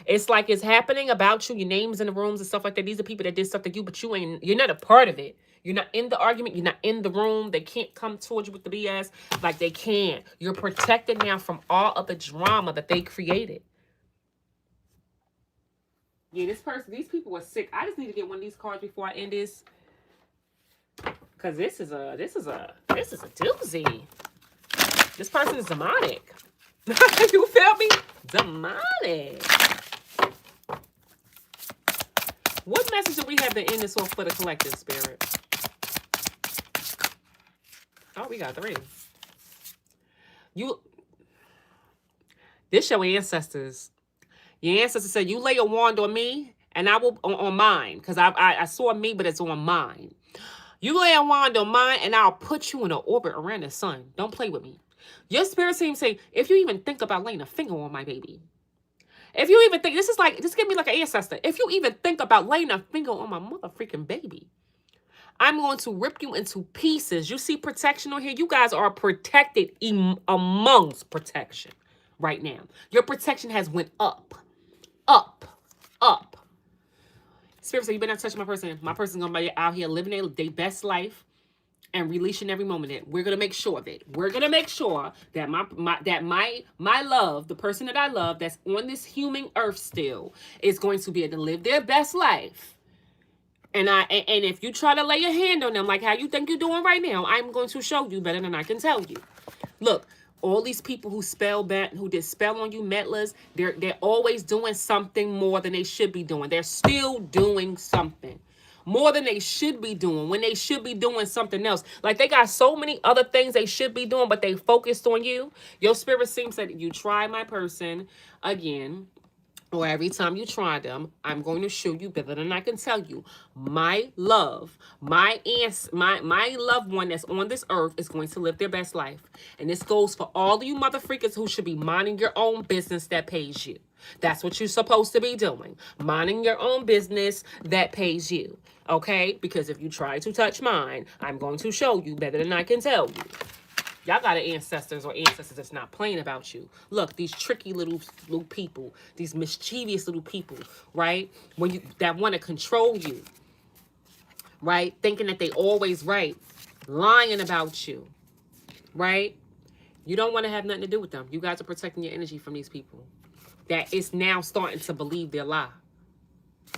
It's like it's happening about you. Your name's in the rooms and stuff like that. These are people that did stuff to you, but you're not a part of it. You're not in the argument. You're not in the room. They can't come towards you with the BS. Like they can't. You're protected now from all of the drama that they created. Yeah, these people were sick. I just need to get one of these cards before I end this. Cause this is a doozy. This person is demonic. You feel me? Demonic. What message do we have to end this off for the collective, spirit? Oh, we got 3. This your ancestors. Your ancestors said, you lay a wand on me and I will on mine. Because I saw me, but it's on mine. You lay a wand on mine and I'll put you in an orbit around the sun. Don't play with me. Your spirit team say, if you even think about laying a finger on my baby, if you even think, this give me like an ancestor. If you even think about laying a finger on my mother freaking baby, I'm going to rip you into pieces. You see protection on here? You guys are protected amongst protection right now. Your protection has went up, up, up. Spirit say, you better not touch my person. My person's going to be out here living their best life and releasing every moment that we're going to make sure that my love, the person that I love that's on this human earth still, is going to be able to live their best life. And if you try to lay a hand on them like how you think you're doing right now, I'm going to show you better than I can tell you. Look, all these people who did spell on you, meddlers, they're always doing something more than they should be doing. They're still doing something more than they should be doing when they should be doing something else. Like they got so many other things they should be doing, but they focused on you. Your spirit seems that you try my person again, or every time you try them, I'm going to show you better than I can tell you. My love, my loved one that's on this earth is going to live their best life. And this goes for all of you mother freakers who should be minding your own business that pays you. That's what you're supposed to be doing. Minding your own business that pays you. Okay? Because if you try to touch mine, I'm going to show you better than I can tell you. Y'all got ancestors that's not playing about you. Look, these tricky little people, these mischievous little people, right? That want to control you, right? Thinking that they always right, lying about you, right? You don't want to have nothing to do with them. You guys are protecting your energy from these people that is now starting to believe their lie.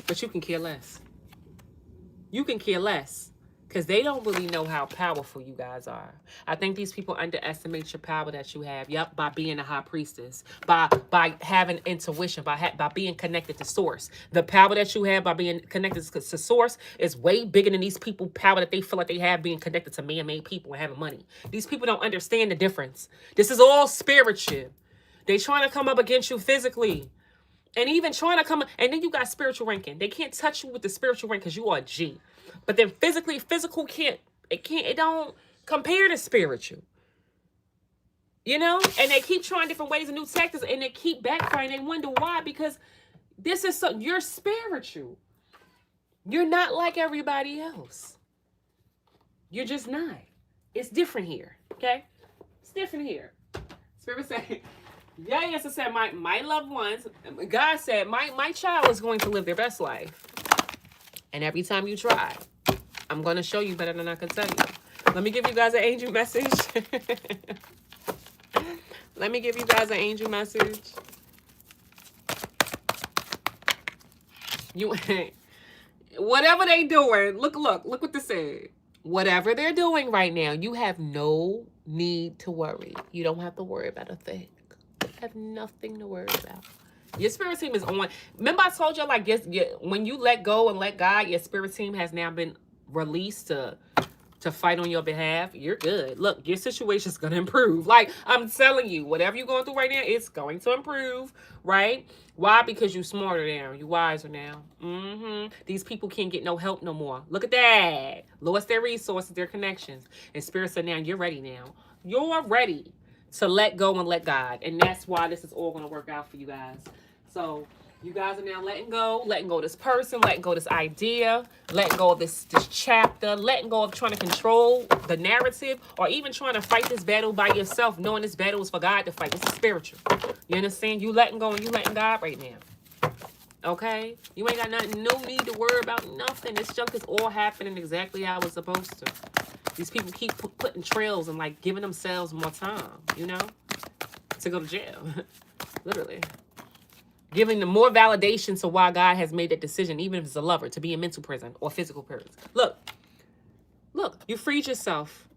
But you can care less. You can care less. Because they don't really know how powerful you guys are. I think these people underestimate your power that you have. Yep, by being a high priestess. By having intuition. By being connected to source. The power that you have by being connected to source is way bigger than these people power that they feel like they have being connected to man-made people and having money. These people don't understand the difference. This is all spiritual. They trying to come up against you physically. And even trying to come, and then you got spiritual ranking. They can't touch you with the spiritual rank because you are a G. But then physical it don't compare to spiritual. You know? And they keep trying different ways and new tactics, and they keep backfiring. They wonder why, because this is something, you're spiritual. You're not like everybody else. You're just not. It's different here. Okay? It's different here. Spirit say, yeah, yes, it said my loved ones, God said, my child is going to live their best life. And every time you try, I'm going to show you better than I can tell you. Let me give you guys an angel message. Let me give you guys an angel message. Whatever they doing, look what this said. Whatever they're doing right now, you have no need to worry. You don't have to worry about a thing. You have nothing to worry about. Your spirit team is on. Remember I told you, like, yes, when you let go and let God, your spirit team has now been released to fight on your behalf. You're good. Look, your situation's going to improve. Like, I'm telling you, whatever you're going through right now, it's going to improve, right? Why? Because you're smarter now. You're wiser now. These people can't get no help no more. Look at that. Lost their resources, their connections. And spirit said, now you're ready now. You're ready to let go and let God. And that's why this is all going to work out for you guys. So you guys are now letting go of this person, letting go of this idea, letting go of this chapter, letting go of trying to control the narrative, or even trying to fight this battle by yourself, knowing this battle is for God to fight. This is spiritual. You understand? You letting go and you letting God right now. Okay? You ain't got nothing, no need to worry about nothing. This junk is all happening exactly how it's supposed to. These people keep putting trails and like giving themselves more time, you know, to go to jail. Literally. Giving them more validation to why God has made that decision, even if it's a lover, to be in mental prison or physical prison. Look, you freed yourself.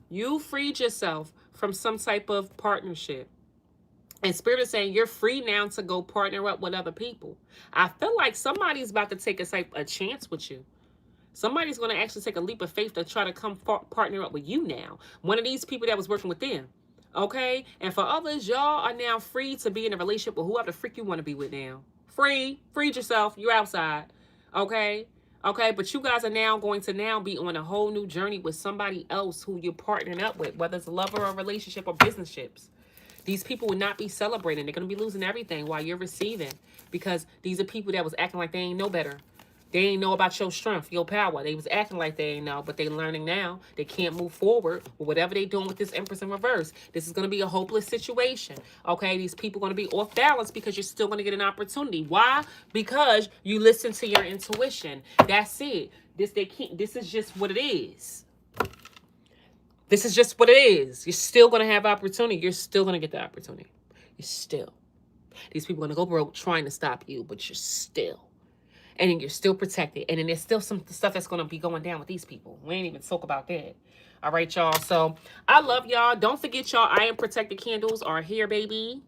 You freed yourself from some type of partnership. And Spirit is saying you're free now to go partner up with other people. I feel like somebody's about to take a chance with you. Somebody's going to actually take a leap of faith to try to come partner up with you now. One of these people that was working with them. Okay? And for others, y'all are now free to be in a relationship with whoever the freak you want to be with now. Freed yourself. You're outside. Okay? Okay, but you guys are now going to now be on a whole new journey with somebody else who you're partnering up with, whether it's a lover or a relationship or business ships. These people would not be celebrating. They're going to be losing everything while you're receiving, because these are people that was acting like they ain't know better. They ain't know about your strength, your power. They was acting like they ain't know, but they learning now. They can't move forward with whatever they doing with this Empress in reverse. This is going to be a hopeless situation. Okay, these people are going to be off balance because you're still going to get an opportunity. Why? Because you listen to your intuition. That's it. This is just what it is. This is just what it is. You're still going to have opportunity. You're still going to get the opportunity. You're still. These people are going to go broke trying to stop you, but you're still. And then you're still protected. And then there's still some stuff that's going to be going down with these people. We ain't even talk about that. All right, y'all. So I love y'all. Don't forget, y'all, I Am Protected candles are here, baby.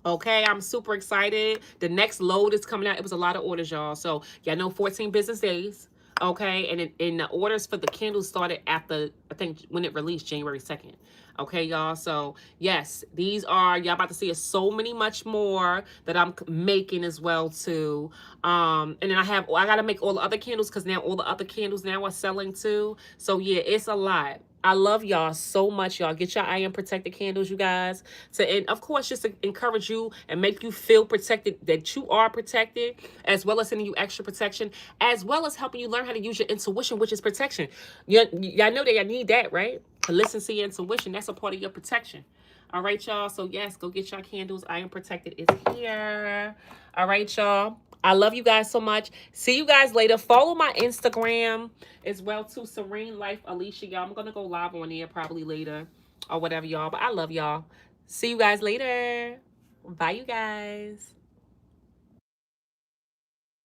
Okay, I'm super excited. The next load is coming out. It was a lot of orders, y'all. So y'all know 14 business days. Okay, and the orders for the candles started after, I think, when it released January 2nd. Okay, y'all. So yes, these are, y'all about to see so many much more that I'm making as well too. And then I gotta make all the other candles because now all the other candles now are selling too. So yeah, it's a lot. I love y'all so much, y'all. Get your I Am Protected candles, you guys. And of course, just to encourage you and make you feel protected, that you are protected, as well as sending you extra protection, as well as helping you learn how to use your intuition, which is protection. Y'all know that y'all need that, right? To listen to your intuition. That's a part of your protection. All right, y'all. So yes, go get your candles. I Am Protected is here. All right, y'all. I love you guys so much. See you guys later. Follow my Instagram as well too, Serene Life Alicia, y'all. I'm gonna go live on there probably later or whatever, y'all. But I love y'all. See you guys later. Bye, you guys.